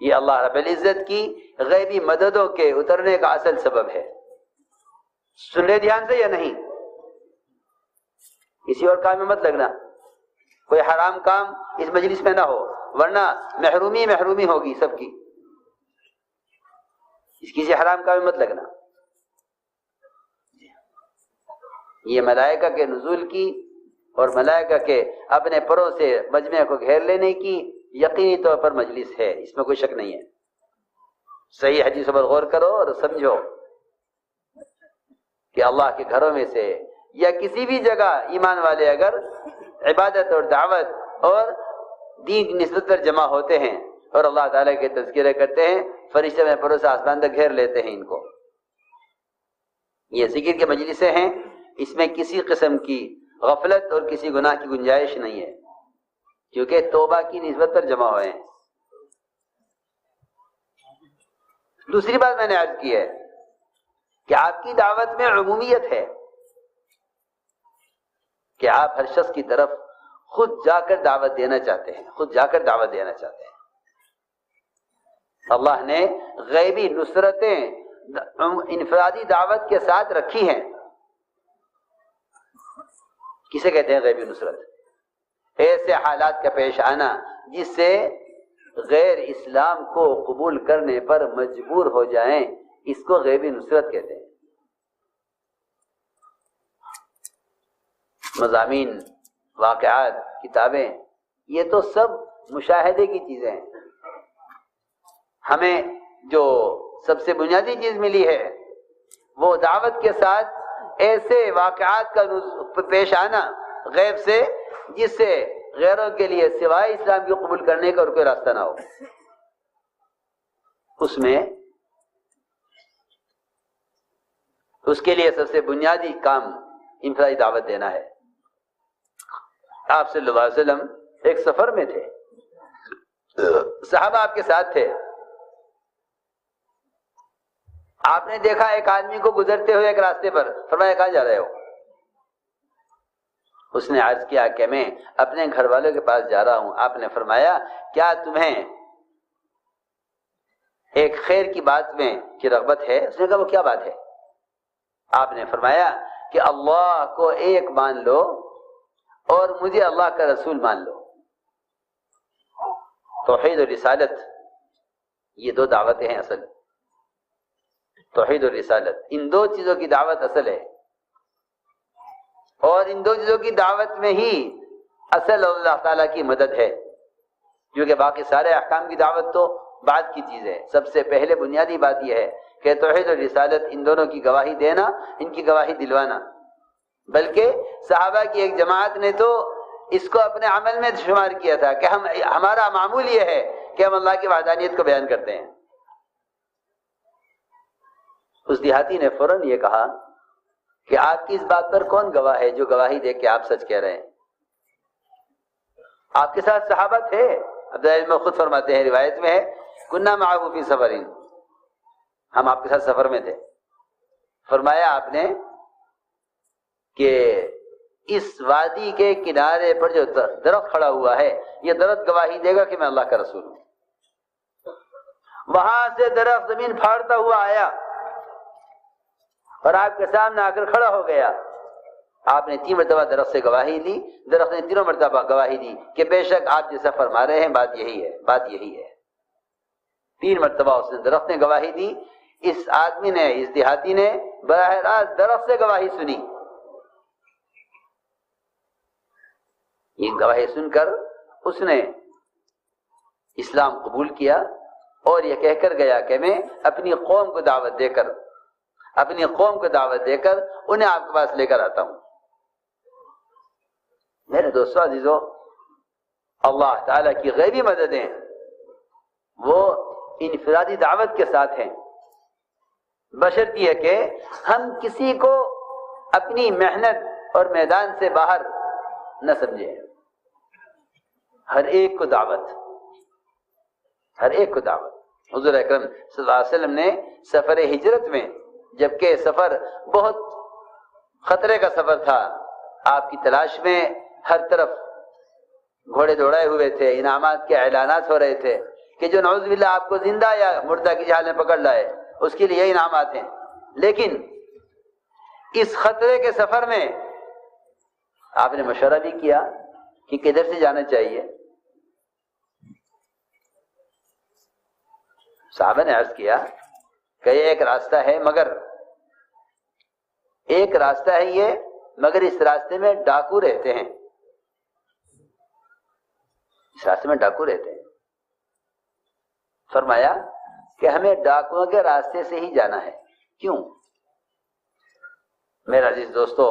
یہ اللہ رب العزت کی غیبی مددوں کے اترنے کا اصل سبب ہے۔ سن رہے دھیان سے یا نہیں؟ کسی اور کام میں مت لگنا، کوئی حرام کام اس مجلس میں نہ ہو، ورنہ محرومی ہوگی سب کی۔ اس کسی حرام کام میں مت لگنا۔ یہ ملائکہ کے نزول کی اور ملائکہ کے اپنے پروں سے مجمع کو گھیر لینے کی یقینی طور پر مجلس ہے، اس میں کوئی شک نہیں ہے۔ صحیح حدیثوں پر غور کرو اور سمجھو کہ اللہ کے گھروں میں سے یا کسی بھی جگہ ایمان والے اگر عبادت اور دعوت اور دین کی نسبت پر جمع ہوتے ہیں اور اللہ تعالیٰ کے تذکرے کرتے ہیں، فرشتے میں پروسے آسمان تک گھیر لیتے ہیں ان کو۔ یہ ذکر کے مجلسیں ہیں، اس میں کسی قسم کی غفلت اور کسی گناہ کی گنجائش نہیں ہے، کیونکہ توبہ کی نسبت پر جمع ہوئے ہیں۔ دوسری بات میں نے عرض کی ہے کہ آپ کی دعوت میں عمومیت ہے کہ آپ ہر شخص کی طرف خود جا کر دعوت دینا چاہتے ہیں، خود جا کر دعوت دینا چاہتے ہیں۔ اللہ نے غیبی نصرتیں انفرادی دعوت کے ساتھ رکھی ہیں۔ کسے کہتے ہیں غیبی نصرت؟ ایسے حالات کا پیش آنا جس سے غیر اسلام کو قبول کرنے پر مجبور ہو جائیں، اس کو غیبی نصرت کہتے ہیں۔ مضامین، واقعات، کتابیں، یہ تو سب مشاہدے کی چیزیں ہیں۔ ہمیں جو سب سے بنیادی چیز ملی ہے وہ دعوت کے ساتھ ایسے واقعات کا پیش آنا غیب سے جس سے غیروں کے لیے سوائے اسلام کو قبول کرنے کا اور کوئی راستہ نہ ہو۔ اس کے لیے سب سے بنیادی کام انفرادی دعوت دینا ہے۔ آپ صلی اللہ علیہ وسلم ایک سفر میں تھے، صحابہ آپ کے ساتھ تھے۔ آپ نے دیکھا ایک آدمی کو گزرتے ہوئے ایک راستے پر، فرمایا کہاں جا رہے ہو؟ اس نے عرض کیا کہ میں اپنے گھر والوں کے پاس جا رہا ہوں۔ آپ نے فرمایا کیا تمہیں ایک خیر کی بات میں کی رغبت ہے؟ اس نے کہا وہ کیا بات ہے؟ آپ نے فرمایا کہ اللہ کو ایک مان لو اور مجھے اللہ کا رسول مان لو۔ توحید اور رسالت، یہ دو دعوتیں ہیں اصل۔ توحید اور رسالت، ان دو چیزوں کی دعوت اصل ہے، اور ان دو چیزوں کی دعوت میں ہی اصل اللہ تعالیٰ کی مدد ہے، کیونکہ باقی سارے احکام کی دعوت تو بعد کی چیز ہے۔ سب سے پہلے بنیادی بات یہ ہے کہ توحید اور رسالت، ان دونوں کی گواہی دینا، ان کی گواہی دلوانا۔ بلکہ صحابہ کی ایک جماعت نے تو اس کو اپنے عمل میں شمار کیا تھا کہ ہمارا معمول یہ ہے کہ ہم اللہ کی وحدانیت کو بیان کرتے ہیں۔ اس دیہاتی نے فوراً یہ کہا کہ آپ کی اس بات پر کون گواہ ہے جو گواہی دے کہ آپ سچ کہہ رہے ہیں؟ آپ کے ساتھ صحابہ تھے، عبداللہ میں خود فرماتے ہیں، روایت میں ہے کننا معہ فی سفرین، ہم آپ کے ساتھ سفر میں تھے۔ فرمایا آپ نے کہ اس وادی کے کنارے پر جو درخت کھڑا ہوا ہے، یہ درخت گواہی دے گا کہ میں اللہ کا رسول ہوں۔ وہاں سے درخت زمین پھاڑتا ہوا آیا اور آپ کے سامنے آ کر کھڑا ہو گیا۔ آپ نے 3 مرتبہ درخت سے گواہی لی، درخت نے 3 مرتبہ گواہی دی کہ بے شک آپ جیسا فرما رہے ہیں بات یہی ہے، بات یہی ہے۔ 3 مرتبہ اس نے درخت نے گواہی دی۔ اس آدمی نے، اس دیہاتی نے براہ راست درخت سے گواہی سنی۔ یہ گواہی سن کر اس نے اسلام قبول کیا اور یہ کہہ کر گیا کہ میں اپنی قوم کو دعوت دے کر انہیں آپ کے پاس لے کر آتا ہوں۔ میرے دوستو عزیزو، اللہ تعالیٰ کی غیبی مددیں وہ انفرادی دعوت کے ساتھ ہیں، بشرط یہ کہ ہم کسی کو اپنی محنت اور میدان سے باہر نہ سمجھیں۔ ہر ایک کو دعوت، ہر ایک کو دعوت۔ حضور اکرم صلی اللہ علیہ وسلم نے سفر ہجرت میں، جبکہ سفر بہت خطرے کا سفر تھا، آپ کی تلاش میں ہر طرف گھوڑے دوڑائے ہوئے تھے، انعامات کے اعلانات ہو رہے تھے کہ جو نعوذ باللہ آپ کو زندہ یا مردہ کی حال میں پکڑ لائے اس کے لیے انعامات ہیں۔ لیکن اس خطرے کے سفر میں آپ نے مشورہ بھی کیا کہ کدھر سے جانا چاہیے۔ صحابہ نے عرض کیا کہ یہ ایک راستہ ہے، مگر اس راستے میں ڈاکو رہتے ہیں، اس راستے میں ڈاکو رہتے ہیں۔ فرمایا کہ ہمیں ڈاکوؤں کے راستے سے ہی جانا ہے۔ کیوں؟ میرا عزیز دوستو،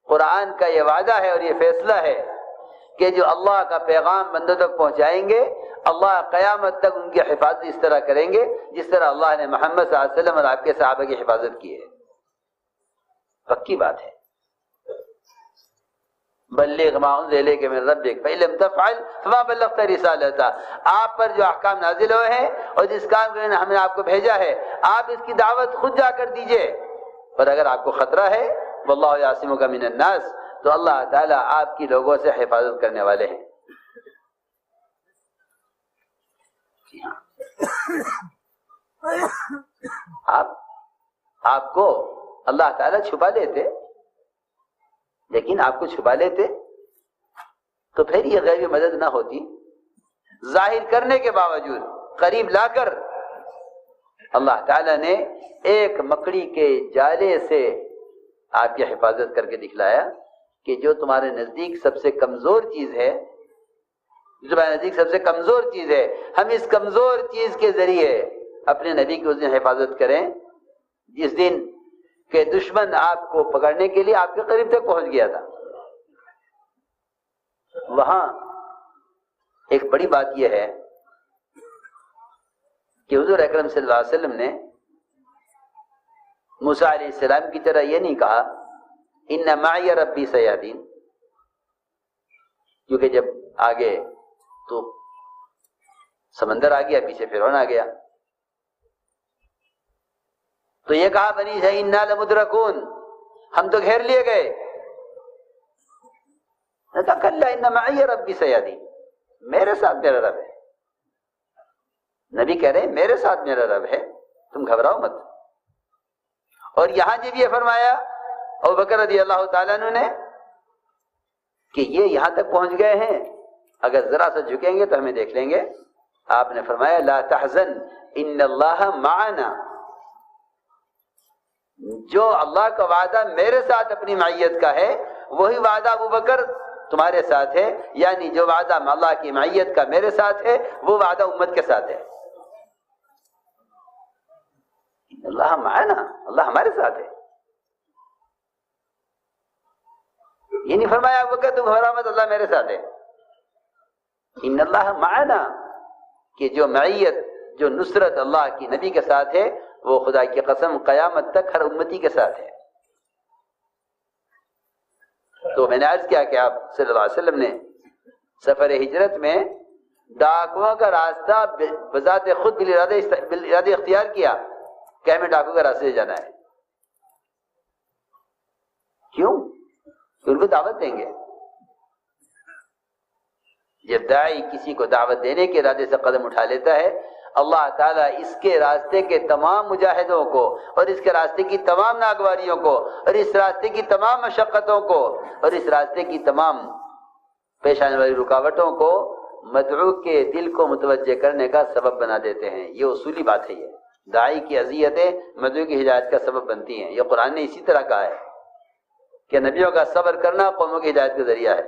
قرآن کا یہ وعدہ ہے اور یہ فیصلہ ہے کہ جو اللہ کا پیغام بندوں تک پہنچائیں گے اللہ قیامت تک ان کی حفاظت اس طرح کریں گے جس طرح اللہ نے محمد صلی اللہ علیہ وسلم اور آپ کے صحابہ کی حفاظت کی ہے. پکی بات ہے. بلغ ما انزل الیک من ربک فإن لم تفعل فما بلغت رسالتہ. آپ پر جو احکام نازل ہوئے ہیں اور جس کام کے لیے ہم نے آپ کو بھیجا ہے آپ اس کی دعوت خود جا کر دیجئے. اور اگر آپ کو خطرہ ہے واللہ یعصمک من الناس تو اللہ تعالیٰ آپ کی لوگوں سے حفاظت کرنے والے ہیں. جی ہاں. آپ کو اللہ تعالیٰ چھپا لیتے لیکن آپ کو چھپا لیتے تو پھر یہ غیبی مدد نہ ہوتی. ظاہر کرنے کے باوجود قریب لا کر اللہ تعالیٰ نے ایک مکڑی کے جالے سے آپ کی حفاظت کر کے دکھلایا کہ جو تمہارے نزدیک سب سے کمزور چیز ہے ہم اس کمزور چیز کے ذریعے اپنے نبی کی اس دن حفاظت کریں جس دن کہ دشمن آپ کو پکڑنے کے لیے آپ کے قریب تک پہنچ گیا تھا. وہاں ایک بڑی بات یہ ہے کہ حضور اکرم صلی اللہ علیہ وسلم نے موسیٰ علیہ السلام کی طرح یہ نہیں کہا ان معی ربی سیہدین، کیونکہ جب آگے تو سمندر آ گیا، پیچھے فرعون آ گیا، تو یہ کہا بنی اسرائیل انا لمدرکون، ہم تو گھیر لیے گئے. کلا ان معی ربی سیہدین، میرے ساتھ میرا رب ہے. نبی کہہ رہے ہیں میرے ساتھ میرا رب ہے، تم گھبراؤ مت. اور یہاں جب یہ فرمایا ابوبکر رضی اللہ تعالیٰ عنہ نے کہ یہ یہاں تک پہنچ گئے ہیں، اگر ذرا سا جھکیں گے تو ہمیں دیکھ لیں گے، آپ نے فرمایا لا تحزن ان اللہ معنا. جو اللہ کا وعدہ میرے ساتھ اپنی معیت کا ہے وہی وعدہ ابوبکر تمہارے ساتھ ہے، یعنی جو وعدہ اللہ کی معیت کا میرے ساتھ ہے وہ وعدہ امت کے ساتھ ہے. اللہ معنا، اللہ ہمارے ساتھ ہے. یہ نہیں فرمایا ابوبکر تم گھبراؤ مت اللہ میرے ساتھ ہے. ان اللہ معنا کہ جو معیت جو نصرت اللہ کی نبی کے ساتھ ہے وہ خدا کی قسم قیامت تک ہر امتی کے ساتھ ہے. تو میں نے عرض کیا کہ آپ صلی اللہ علیہ وسلم نے سفر ہجرت میں ڈاکوؤں کا راستہ بذات خود بالارادہ اختیار کیا کہ ہمیں ڈاکو کا راستے سے جانا ہے. کیوں؟ کہ ان کو دعوت دیں گے. جب داعی کسی کو دعوت دینے کے ارادے سے قدم اٹھا لیتا ہے اللہ تعالیٰ اس کے راستے کے تمام مجاہدوں کو اور اس کے راستے کی تمام ناگواریوں کو اور اس راستے کی تمام مشقتوں کو اور اس راستے کی تمام پیش آنے والی رکاوٹوں کو مدعو کے دل کو متوجہ کرنے کا سبب بنا دیتے ہیں. یہ اصولی بات ہے. یہ داعی کی اذیتیں مدعو کی ہدایت کا سبب بنتی ہیں. یہ قرآن نے اسی طرح کہا ہے کہ نبیوں کا صبر کرنا قوموں کی ہدایت کا ذریعہ ہے.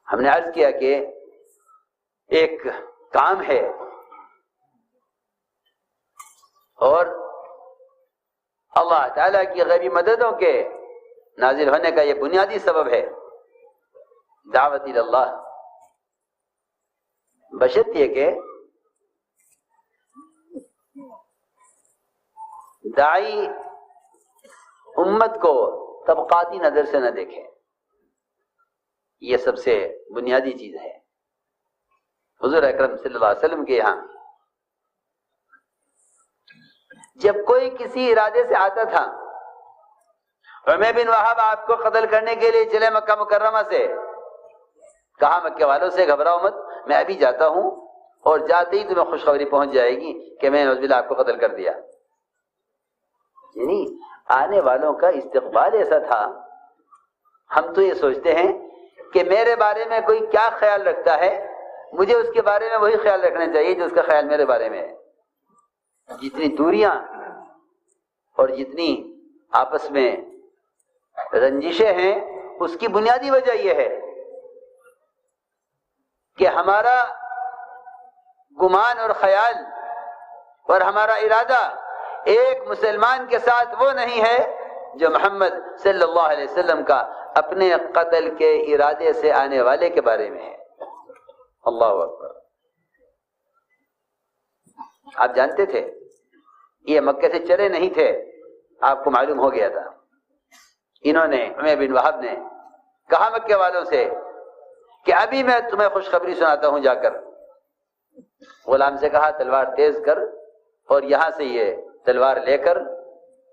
ہم نے عرض کیا کہ ایک کام ہے اور اللہ تعالیٰ کی غیبی مددوں کے نازل ہونے کا یہ بنیادی سبب ہے دعوت اللہ، بشرط یہ کہ داعی امت کو طبقاتی نظر سے نہ دیکھے. یہ سب سے بنیادی چیز ہے. حضور اکرم صلی اللہ علیہ وسلم کے یہاں جب کوئی کسی ارادے سے آتا تھا، عمیر بن وہاب آپ کو قتل کرنے کے لیے چلے مکہ مکرمہ سے، کہا مکے والوں سے گھبراؤ مت، میں ابھی جاتا ہوں اور جاتے ہی تمہیں خوشخبری پہنچ جائے گی کہ میں نعوذ باللہ آپ کو قتل کر دیا. یعنی آنے والوں کا استقبال ایسا تھا. ہم تو یہ سوچتے ہیں کہ میرے بارے میں کوئی کیا خیال رکھتا ہے، مجھے اس کے بارے میں وہی خیال رکھنا چاہیے جو اس کا خیال میرے بارے میں ہے. جتنی دوریاں اور جتنی آپس میں رنجشیں ہیں اس کی بنیادی وجہ یہ ہے کہ ہمارا گمان اور خیال اور ہمارا ارادہ ایک مسلمان کے ساتھ وہ نہیں ہے جو محمد صلی اللہ علیہ وسلم کا اپنے قتل کے ارادے سے آنے والے کے بارے میں ہے۔ اللہ اکبر۔ آپ جانتے تھے یہ مکے سے چلے نہیں تھے، آپ کو معلوم ہو گیا تھا۔ انہوں نے عمیر بن وہب نے کہا مکے والوں سے کہ ابھی میں تمہیں خوشخبری سناتا ہوں، جا کر غلام سے کہا تلوار تیز کر، اور یہاں سے یہ تلوار لے کر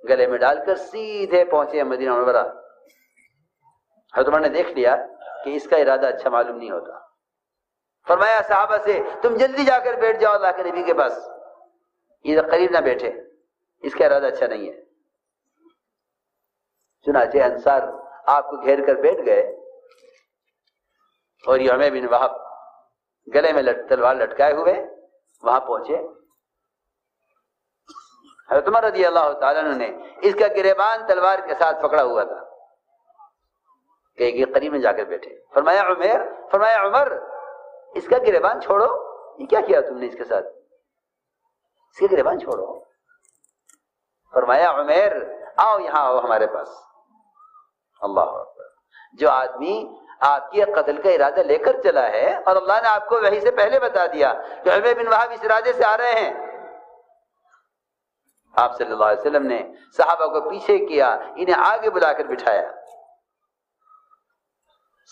گلے میں ڈال کر سیدھے پہنچے مدینہ منورہ۔ حضرت عمر نے دیکھ لیا کہ اس کا ارادہ اچھا معلوم نہیں ہوتا، فرمایا صحابہ سے تم جلدی جا کر بیٹھ جاؤ اللہ کے نبی کے پاس، یہ قریب نہ بیٹھے، اس کا ارادہ اچھا نہیں ہے۔ چنانچہ انصار آپ کو گھیر کر بیٹھ گئے، اور یہ عمیر بن وہب گلے میں تلوار لٹکائے ہوئے وہاں پہنچے۔ حضرت عمر رضی اللہ تعالیٰ عنہ نے اس کا گریبان تلوار کے ساتھ پکڑا ہوا تھا کہ یہ قریب میں جا کر بیٹھے۔ فرمایا عمر اس کا گریبان چھوڑو، یہ کیا کیا تم نے اس کے ساتھ، اس کے گریبان چھوڑو۔ فرمایا عمیر آؤ یہاں آؤ ہمارے پاس۔ اللہ اکبر۔ جو آدمی آپ کے قتل کا ارادہ لے کر چلا ہے اور اللہ نے آپ کو وحی سے پہلے بتا دیا کہ عمیر بن وہب اس ارادے سے آ رہے ہیں، آپ صلی اللہ علیہ وسلم نے صحابہ کو پیچھے کیا، انہیں آگے بلا کر بٹھایا۔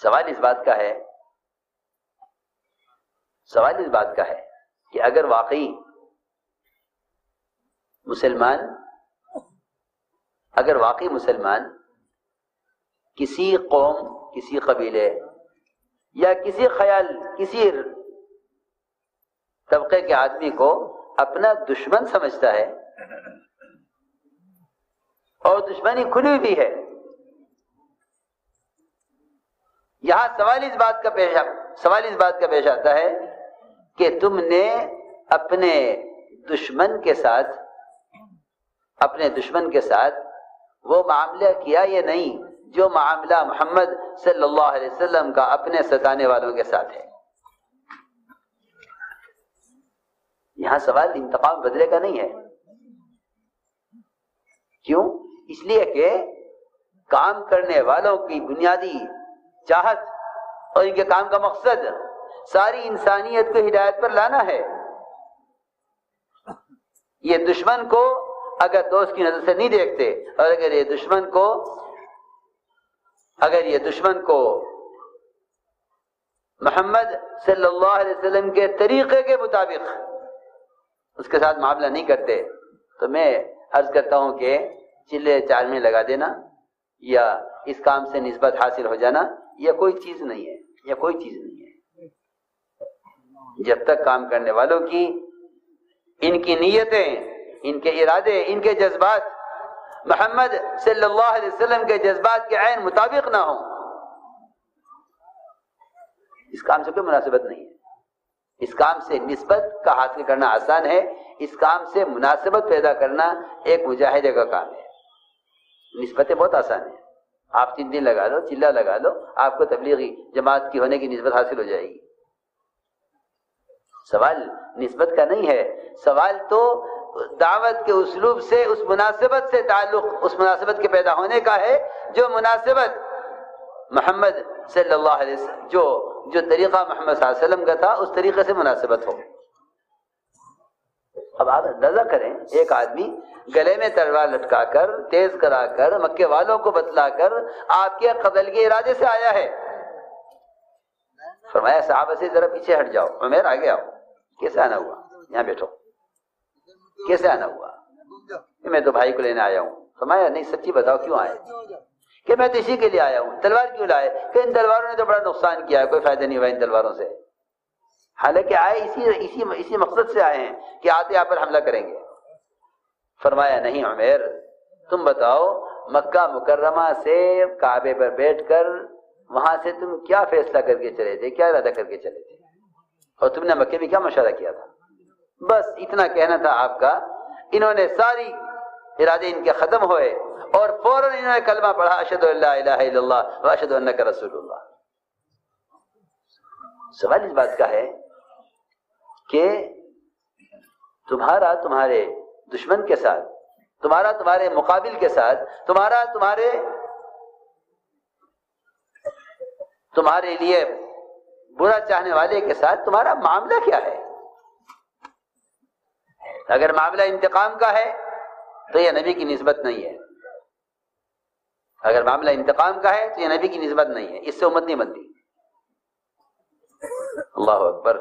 سوال اس بات کا ہے کہ اگر واقعی مسلمان کسی قوم، کسی قبیلے یا کسی خیال، کسی طبقے کے آدمی کو اپنا دشمن سمجھتا ہے اور دشمنی کھلی بھی ہے، یہاں سوال اس بات کا پیش آتا ہے کہ تم نے اپنے دشمن کے ساتھ وہ معاملہ کیا یا نہیں جو معاملہ محمد صلی اللہ علیہ وسلم کا اپنے ستانے والوں کے ساتھ ہے۔ یہاں سوال انتقام بدلے کا نہیں ہے۔ کیوں؟ اس لیے کہ کام کرنے والوں کی بنیادی چاہت اور ان کے کام کا مقصد ساری انسانیت کو ہدایت پر لانا ہے۔ یہ دشمن کو اگر دوست کی نظر سے نہیں دیکھتے، اور اگر یہ دشمن کو محمد صلی اللہ علیہ وسلم کے طریقے کے مطابق اس کے ساتھ معاملہ نہیں کرتے، تو میں عرض کرتا ہوں کہ چلے چار میں لگا دینا یا اس کام سے نسبت حاصل ہو جانا یہ کوئی چیز نہیں ہے۔ جب تک کام کرنے والوں کی، ان کی نیتیں، ان کے ارادے، ان کے جذبات محمد صلی اللہ علیہ وسلم کے جذبات کے عین مطابق نہ ہوں، اس کام سے کوئی مناسبت نہیں ہے۔ اس کام سے نسبت کا حاصل کرنا آسان ہے، اس کام سے مناسبت پیدا کرنا ایک مجاہدے کا کام ہے۔ نسبتیں بہت آسان ہیں، آپ 3 دن لگا لو، چلہ لگا لو، آپ کو تبلیغی جماعت کی ہونے کی نسبت حاصل ہو جائے گی۔ سوال نسبت کا نہیں ہے، سوال تو دعوت کے اسلوب سے، اس مناسبت سے تعلق، اس مناسبت کے پیدا ہونے کا ہے جو مناسبت محمد صلی اللہ علیہ وسلم، جو طریقہ محمد صلی اللہ علیہ وسلم کا تھا اس طریقے سے مناسبت ہو۔ اب آپ اندازہ کریں، ایک آدمی گلے میں تلوار لٹکا کر، تیز کرا کر، مکے والوں کو بتلا کر آپ کے قتل کے ارادے سے آیا ہے۔ فرمایا صحابہ سے ذرا پیچھے ہٹ جاؤ، عمیر آگے آؤ۔ کیسے آنا ہوا؟ یہاں بیٹھو۔ کیسے آنا ہوا؟ میں تو بھائی کو لینے آیا ہوں۔ فرمایا نہیں، سچی بتاؤ کیوں آئے؟ کہ میں تو اسی کے لیے آیا ہوں۔ تلوار کیوں لائے؟ کہ ان تلواروں نے تو بڑا نقصان کیا ہے، کوئی فائدہ نہیں ہوا ان تلواروں سے۔ حالانکہ آئے اسی مقصد سے آئے ہیں کہ آتے آپ پر حملہ کریں گے۔ فرمایا نہیں عمیر، تم بتاؤ مکہ مکرمہ سے کعبے پر بیٹھ کر وہاں سے تم کیا فیصلہ کر کے چلے تھے، کیا ارادہ کر کے چلے تھے، اور تم نے مکے میں کیا مشورہ کیا تھا؟ بس اتنا کہنا تھا آپ کا۔ انہوں نے ساری ارادے ان کے ختم ہوئے اور فوراً انہوں نے کلمہ پڑھا، اشہد ان لا الہ الا اللہ و اشہد انک رسول اللہ۔ سوال اس بات کا ہے کہ تمہارے دشمن کے ساتھ تمہارا تمہارے مقابل کے ساتھ، تمہارا تمہارے لیے برا چاہنے والے کے ساتھ تمہارا معاملہ کیا ہے؟ اگر معاملہ انتقام کا ہے تو یہ نبی کی نسبت نہیں ہے. اگر معاملہ انتقام کا ہے تو یہ نبی کی نسبت نہیں ہے، اس سے امت نہیں بنتی. اللہ اکبر.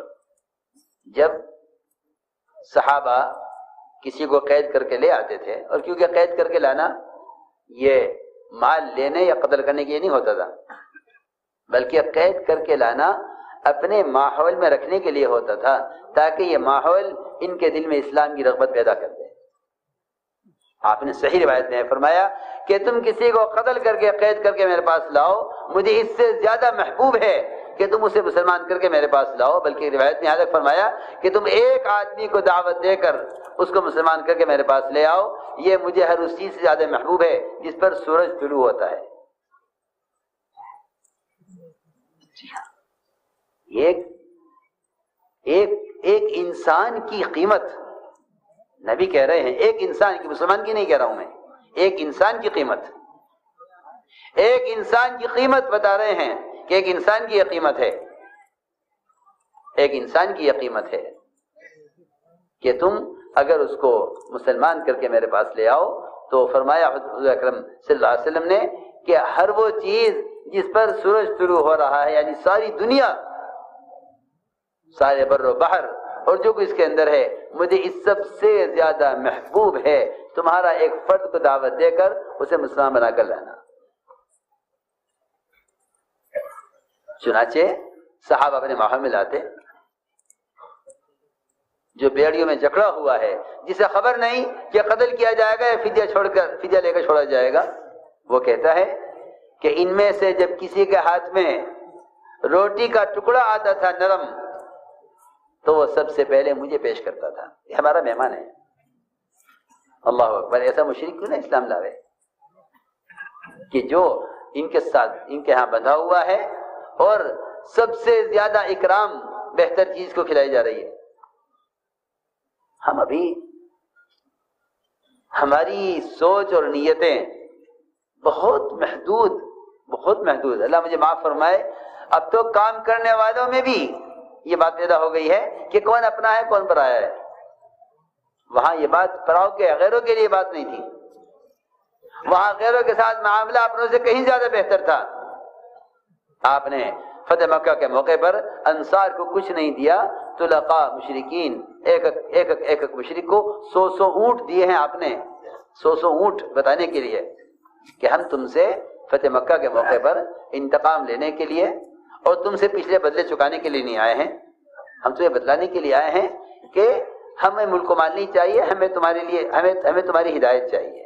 جب صحابہ کسی کو قید کر کے لے آتے تھے، اور کیونکہ قید کر کے لانا یہ مال لینے یا قتل کرنے کے لیے نہیں ہوتا تھا، بلکہ قید کر کے لانا اپنے ماحول میں رکھنے کے لیے ہوتا تھا، تاکہ یہ ماحول ان کے دل میں اسلام کی رغبت پیدا کر دے. آپ نے صحیح روایت میں فرمایا کہ تم کسی کو قتل کر کے قید کر کے میرے پاس لاؤ، مجھے اس سے زیادہ محبوب ہے کہ تم اسے مسلمان کر کے میرے پاس لاؤ. بلکہ روایت میں یہاں تک فرمایا کہ تم ایک آدمی کو دعوت دے کر اس کو مسلمان کر کے میرے پاس لے آؤ، یہ مجھے ہر اس چیز سے زیادہ محبوب ہے جس پر سورج طلوع ہوتا ہے. ایک انسان کی قیمت، نبی کہہ رہے ہیں ایک انسان کی، مسلمان کی نہیں کہہ رہا ہوں میں، ایک انسان کی قیمت، ایک انسان کی قیمت بتا رہے ہیں کہ ایک انسان کی یہ قیمت ہے، ایک انسان کی یہ قیمت ہے کہ تم اگر اس کو مسلمان کر کے میرے پاس لے آؤ. تو فرمایا حضور اکرم صلی اللہ علیہ وسلم نے کہ ہر وہ چیز جس پر سورج طلوع ہو رہا ہے، یعنی ساری دنیا، سارے بر و بحر اور جو کچھ اس کے اندر ہے، مجھے اس سب سے زیادہ محبوب ہے تمہارا ایک فرد کو دعوت دے کر اسے مسلمان بنا کر لانا. چنانچہ صحابہ اپنے ماحول میں لاتے. جو بیڑیوں میں جکڑا ہوا ہے، جسے خبر نہیں کہ قتل کیا جائے گا یا فدیہ لے کر چھوڑا جائے گا، وہ کہتا ہے کہ ان میں سے جب کسی کے ہاتھ میں روٹی کا ٹکڑا آتا تھا نرم، تو وہ سب سے پہلے مجھے پیش کرتا تھا. یہ ہمارا مہمان ہے. اللہ اکبر. ایسا مشرک کیوں نہ اسلام لاوے کہ جو ان کے ساتھ ان کے ہاں بندھا ہوا ہے اور سب سے زیادہ اکرام بہتر چیز کو کھلائی جا رہی ہے. ہم ابھی ہماری سوچ اور نیتیں بہت محدود. اللہ مجھے معاف فرمائے. اب تو کام کرنے والوں میں بھی یہ بات پیدا ہو گئی ہے کہ کون اپنا ہے کون پرایا ہے. وہاں یہ بات پراؤ کے غیروں کے لیے بات نہیں تھی، وہاں غیروں کے ساتھ معاملہ اپنوں سے کہیں زیادہ بہتر تھا. آپ نے فتح مکہ کے موقع پر انصار کو کچھ نہیں دیا، طلقاء مشرکین ایک مشرک کو 100 اونٹ دیے ہیں آپ نے، 100 اونٹ بتانے کے لیے کہ ہم تم سے فتح مکہ کے موقع پر انتقام لینے کے لیے اور تم سے پچھلے بدلے چکانے کے لیے نہیں آئے ہیں، ہم تمہیں بتلانے کے لیے آئے ہیں کہ ہمیں ملک و مال نہیں چاہیے، ہمیں تمہاری ہدایت چاہیے.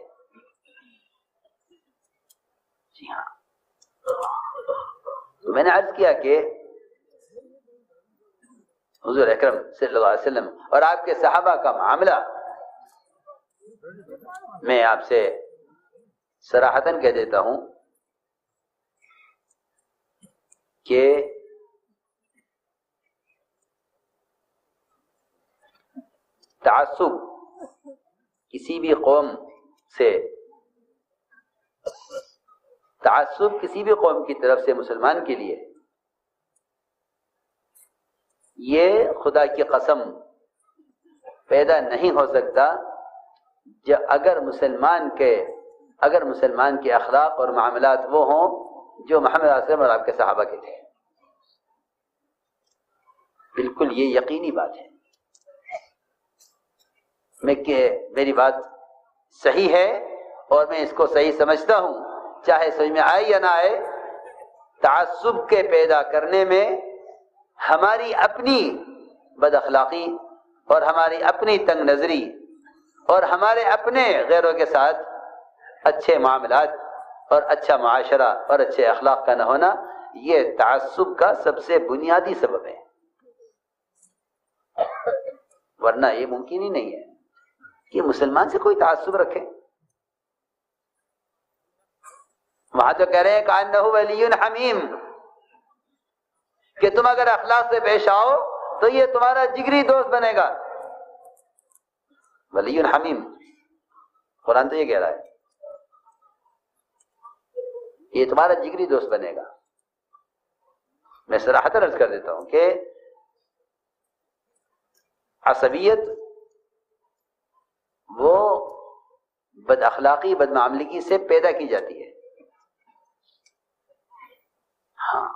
جی ہاں. تو میں نے عرض کیا کہ حضور اکرم صلی اللہ علیہ وسلم اور آپ کے صحابہ کا معاملہ میں آپ سے صراحتاً کہہ دیتا ہوں کہ تعصب کسی بھی قوم کی طرف سے مسلمان کے لیے یہ خدا کی قسم پیدا نہیں ہو سکتا اگر مسلمان کے اخلاق اور معاملات وہ ہوں جو محمد صلی اللہ علیہ وسلم اور آپ کے صحابہ کے تھے. بالکل یہ یقینی بات ہے. میری بات صحیح ہے اور میں اس کو صحیح سمجھتا ہوں، چاہے سمجھ میں آئے یا نہ آئے. تعصب کے پیدا کرنے میں ہماری اپنی بد اخلاقی اور ہماری اپنی تنگ نظری اور ہمارے اپنے غیروں کے ساتھ اچھے معاملات اور اچھا معاشرہ اور اچھے اخلاق کا نہ ہونا، یہ تعصب کا سب سے بنیادی سبب ہے. ورنہ یہ ممکن ہی نہیں ہے کہ مسلمان سے کوئی تعصب رکھے. وہاں تو کہہ رہے ہیں کأنہ ولی حمیم، کہ تم اگر اخلاق سے پیش آؤ تو یہ تمہارا جگری دوست بنے گا. ولی حمیم. قرآن تو یہ کہہ رہا ہے، یہ تمہارا جگری دوست بنے گا۔ میں صراحتاً عرض کر دیتا ہوں کہ عصبیت وہ بد اخلاقی بد معاملگی سے پیدا کی جاتی ہے۔ ہاں،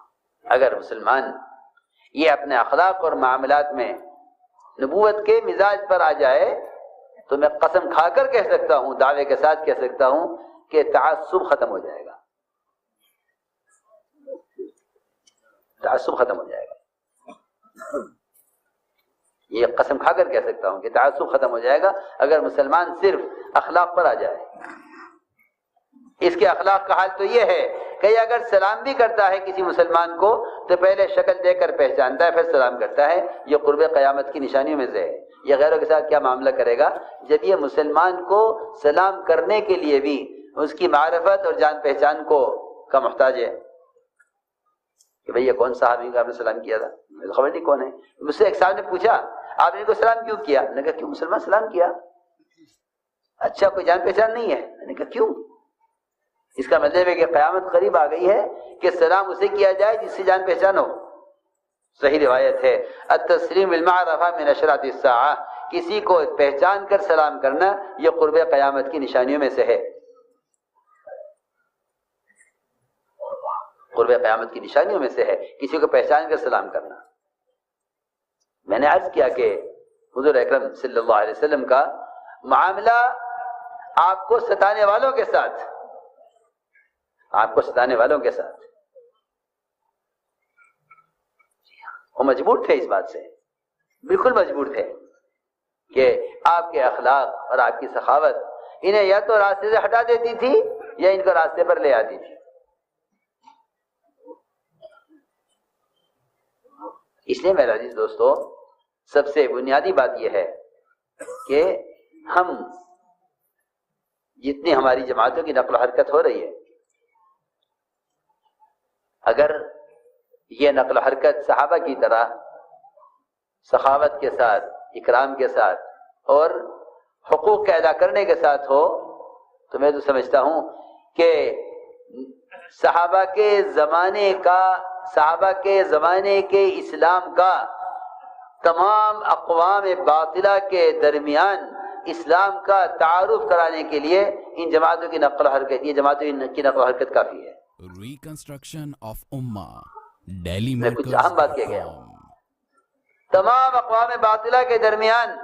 اگر مسلمان یہ اپنے اخلاق اور معاملات میں نبوت کے مزاج پر آ جائے تو میں قسم کھا کر کہہ سکتا ہوں، دعوے کے ساتھ کہہ سکتا ہوں کہ تعصب ختم ہو جائے گا، تعصب ختم ہو جائے گا۔ یہ قسم کھا کر کہہ سکتا ہوں کہ تعصب ختم ہو جائے گا اگر مسلمان صرف اخلاق پر آ جائے۔ اس کے اخلاق کا حال تو یہ ہے کہ اگر سلام بھی کرتا ہے کسی مسلمان کو تو پہلے شکل دیکھ کر پہچانتا ہے پھر سلام کرتا ہے۔ یہ قرب قیامت کی نشانیوں میں سے ہے۔ یہ غیروں کے ساتھ کیا معاملہ کرے گا جب یہ مسلمان کو سلام کرنے کے لیے بھی اس کی معرفت اور جان پہچان کا محتاج ہے کہ بھئی یہ کون صحابی کا آپ نے سلام کیا تھا؟ مجھے خبر نہیں کون ہے۔ مجھ سے ایک صاحب نے پوچھا آپ نے ان کو سلام کیوں کیا؟ میں نے کہا کیوں مسلمان سلام کیا؟ اچھا کوئی جان پہچان نہیں ہے؟ میں نے کہا کیوں؟ اس کا مطلب ہے کہ قیامت قریب آ گئی ہے کہ سلام اسے کیا جائے جس سے جان پہچان ہو۔ صحیح روایت ہے التسلیم بالمعرفہ من اشراط الساعہ، کسی کو پہچان کر سلام کرنا یہ قرب قیامت کی نشانیوں میں سے ہے۔ قرب قیامت کی نشانیوں میں سے ہے کسی کو پہچان کر سلام کرنا۔ میں نے عرض کیا کہ حضور اکرم صلی اللہ علیہ وسلم کا معاملہ آپ کو ستانے والوں کے ساتھ، آپ کو ستانے والوں کے ساتھ، وہ مجبور تھے اس بات سے، بالکل مجبور تھے کہ آپ کے اخلاق اور آپ کی سخاوت انہیں یا تو راستے سے ہٹا دیتی تھی یا ان کو راستے پر لے آتی تھی۔ اس لیے میرے عزیز دوستو، سب سے بنیادی بات یہ ہے کہ ہم جتنی ہماری جماعتوں کی نقل و حرکت ہو رہی ہے، اگر یہ نقل و حرکت صحابہ کی طرح سخاوت کے ساتھ، اکرام کے ساتھ اور حقوق کے ادا کرنے کے ساتھ ہو تو میں تو سمجھتا ہوں کہ صحابہ کے زمانے کے اسلام کا تمام اقوام باطلہ کے درمیان اسلام کا تعارف کرانے کے لیے ان جماعتوں کی نقل و حرکت، یہ جماعتوں کی نقل و حرکت کافی ہے۔ ریکنسٹرکشن آف امہ ڈیلی میں کچھ اہم بات کہہ گیا ہوں۔ تمام اقوام باطلہ کے درمیان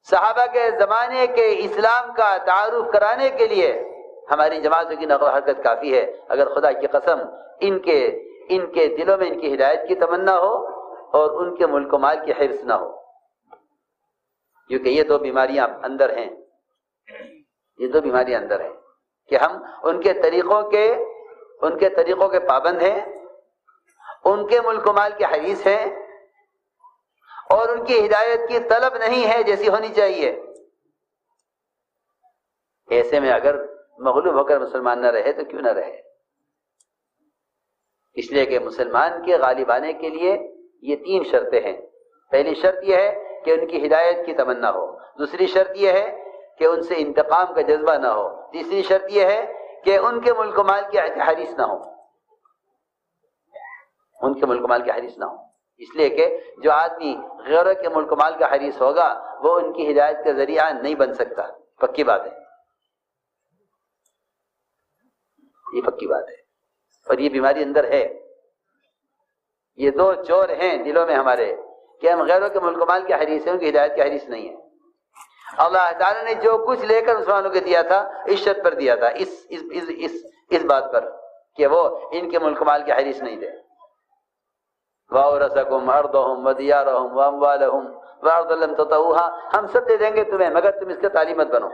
صحابہ کے زمانے کے اسلام کا تعارف کرانے کے لیے ہماری جماعتوں کی نقل و حرکت کافی ہے۔ اگر خدا کی قسم ان کے دلوں میں ان کی ہدایت کی تمنا ہو اور ان کے ملک و مال کی حرص نہ ہو، کیونکہ یہ دو بیماریاں اندر ہیں، یہ دو بیماریاں اندر ہیں کہ ہم ان کے طریقوں کے پابند ہیں، ان کے ملک و مال کے حریص ہیں اور ان کی ہدایت کی طلب نہیں ہے جیسی ہونی چاہیے۔ ایسے میں اگر مغلوب ہو کر مسلمان نہ رہے تو کیوں نہ رہے؟ اس لیے کہ مسلمان کے غالب آنے کے لیے یہ 3 شرطیں ہیں۔ پہلی شرط یہ ہے کہ ان کی ہدایت کی تمنا ہو، دوسری شرط یہ ہے کہ ان سے انتقام کا جذبہ نہ ہو، تیسری شرط یہ ہے کہ ان کے ملک و مال کی حریص نہ ہو، ان کے ملک و مال کی حریص نہ ہو۔ اس لیے کہ جو آدمی غیروں کے ملک و مال کا حریص ہوگا وہ ان کی ہدایت کا ذریعہ نہیں بن سکتا، پکی بات ہے، یہ پکی بات ہے۔ اور یہ بیماری اندر ہے، یہ 2 چور ہیں دلوں میں ہمارے کہ ہم غیروں کے ملک و مال کے حریص ہیں، ان کی ہدایت کے حریص نہیں ہیں۔ اللہ تعالیٰ نے جو کچھ لے کر مسلمانوں کو دیا تھا اس شرط پر دیا تھا، اس بات پر کہ وہ ان کے ملک و مال کے حریص نہیں تھے۔ وَأَوْرَثَكُمْ أَرْضَهُمْ وَدِيَارَهُمْ وَأَمْوَالَهُمْ وَأَرْضًا لَمْ تَطَئُوهَا، ہم سب دے دیں گے تمہیں مگر تم اس کے طالب مت بنو،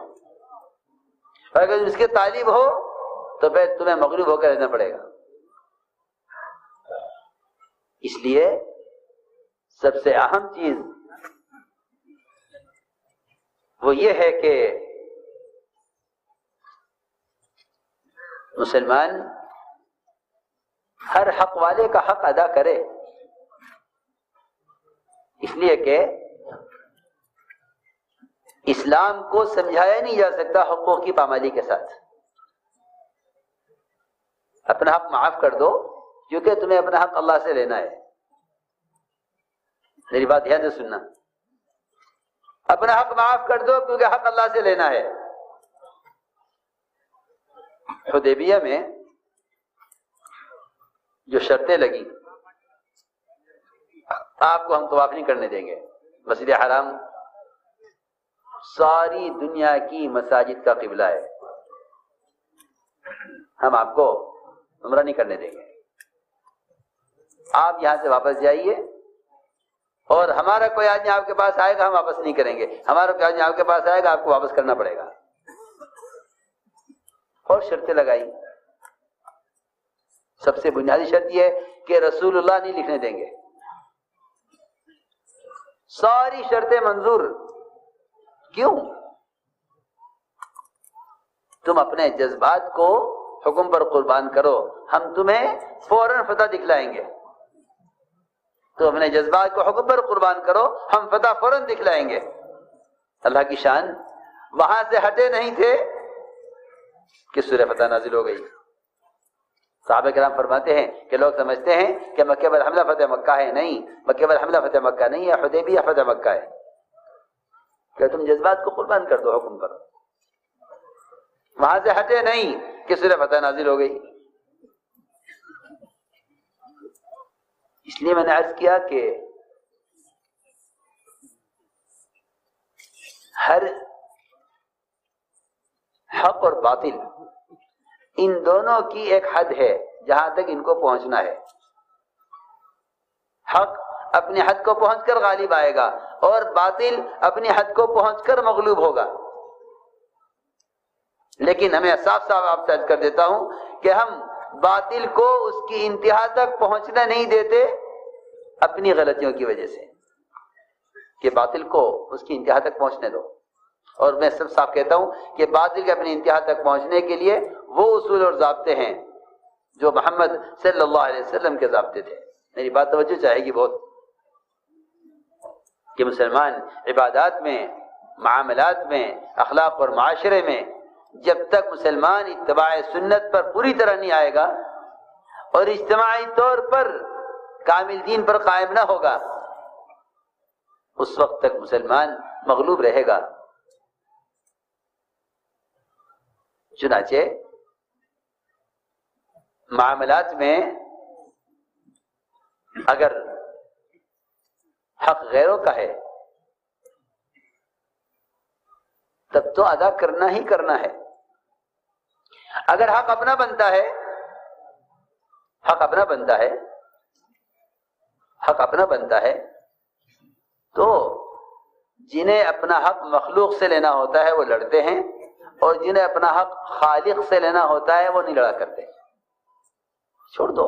اور اگر تم اس کے طالب ہو تو پھر تمہیں مغلوب ہو کر رہنا پڑے گا۔ اس لیے سب سے اہم چیز وہ یہ ہے کہ مسلمان ہر حق والے کا حق ادا کرے، اس لیے کہ اسلام کو سمجھایا نہیں جا سکتا حقوق کی پامالی کے ساتھ. اپنا حق معاف کر دو کیونکہ تمہیں اپنا حق اللہ سے لینا ہے. میری بات دھیان سے سننا. اپنا حق معاف کر دو کیونکہ حق اللہ سے لینا ہے. حدیبیہ میں جو شرطیں لگی، آپ کو ہم طواف نہیں کرنے دیں گے، مسجد حرام ساری دنیا کی مساجد کا قبلہ ہے، ہم آپ کو عمرہ نہیں کرنے دیں گے، آپ یہاں سے واپس جائیے، اور ہمارا کوئی آدمی آپ کے پاس آئے گا ہم واپس نہیں کریں گے، ہمارا کوئی آدمی آپ کے پاس آئے گا آپ کو واپس کرنا پڑے گا. اور شرطیں لگائی. سب سے بنیادی شرط یہ ہے کہ رسول اللہ نہیں لکھنے دیں گے. ساری شرطیں منظور. کیوں؟ تم اپنے جذبات کو حکم پر قربان کرو، ہم تمہیں فوراً فتح دکھلائیں گے. تو اپنے جذبات کو حکم پر قربان کرو، ہم فتح فوراً دکھلائیں گے. اللہ کی شان. وہاں سے ہٹے نہیں تھے کہ سورہ فتح نازل ہو گئی. صحابہ کرام فرماتے ہیں کہ لوگ سمجھتے ہیں کہ مکہ پر حملہ فتح مکہ ہے. نہیں، مکہ پر حملہ فتح مکہ نہیں ہے، حدیبیہ فتح مکہ ہے. کہ تم جذبات کو قربان کر دو حکم پر. وہاں سے ہٹے نہیں کہ سورہ فتح نازل ہو گئی. اس لیے میں نے عرض کیا کہ ہر حق اور باطل ان دونوں کی ایک حد ہے جہاں تک ان کو پہنچنا ہے. حق اپنی حد کو پہنچ کر غالب آئے گا اور باطل اپنی حد کو پہنچ کر مغلوب ہوگا. لیکن ہمیں صاف صاف آپ سے عرض کر دیتا ہوں کہ ہم باطل کو اس کی انتہا تک پہنچنا نہیں دیتے اپنی غلطیوں کی وجہ سے، کہ باطل کو اس کی انتہا تک پہنچنے دو. اور میں سب صاف کہتا ہوں کہ باطل کے اپنی انتہا تک پہنچنے کے لیے وہ اصول اور ضابطے ہیں جو محمد صلی اللہ علیہ وسلم کے ضابطے تھے. میری بات توجہ چاہے گی بہت، کہ مسلمان عبادات میں، معاملات میں، اخلاق اور معاشرے میں جب تک مسلمان اتباع سنت پر پوری طرح نہیں آئے گا اور اجتماعی طور پر کامل دین پر قائم نہ ہوگا، اس وقت تک مسلمان مغلوب رہے گا. چنانچہ معاملات میں اگر حق غیروں کا ہے تب تو ادا کرنا ہی کرنا ہے. اگر حق اپنا بنتا ہے، حق اپنا بنتا ہے، حق اپنا بنتا ہے تو جنہیں اپنا حق مخلوق سے لینا ہوتا ہے وہ لڑتے ہیں، اور جنہیں اپنا حق خالق سے لینا ہوتا ہے وہ نہیں لڑا کرتے. چھوڑ دو،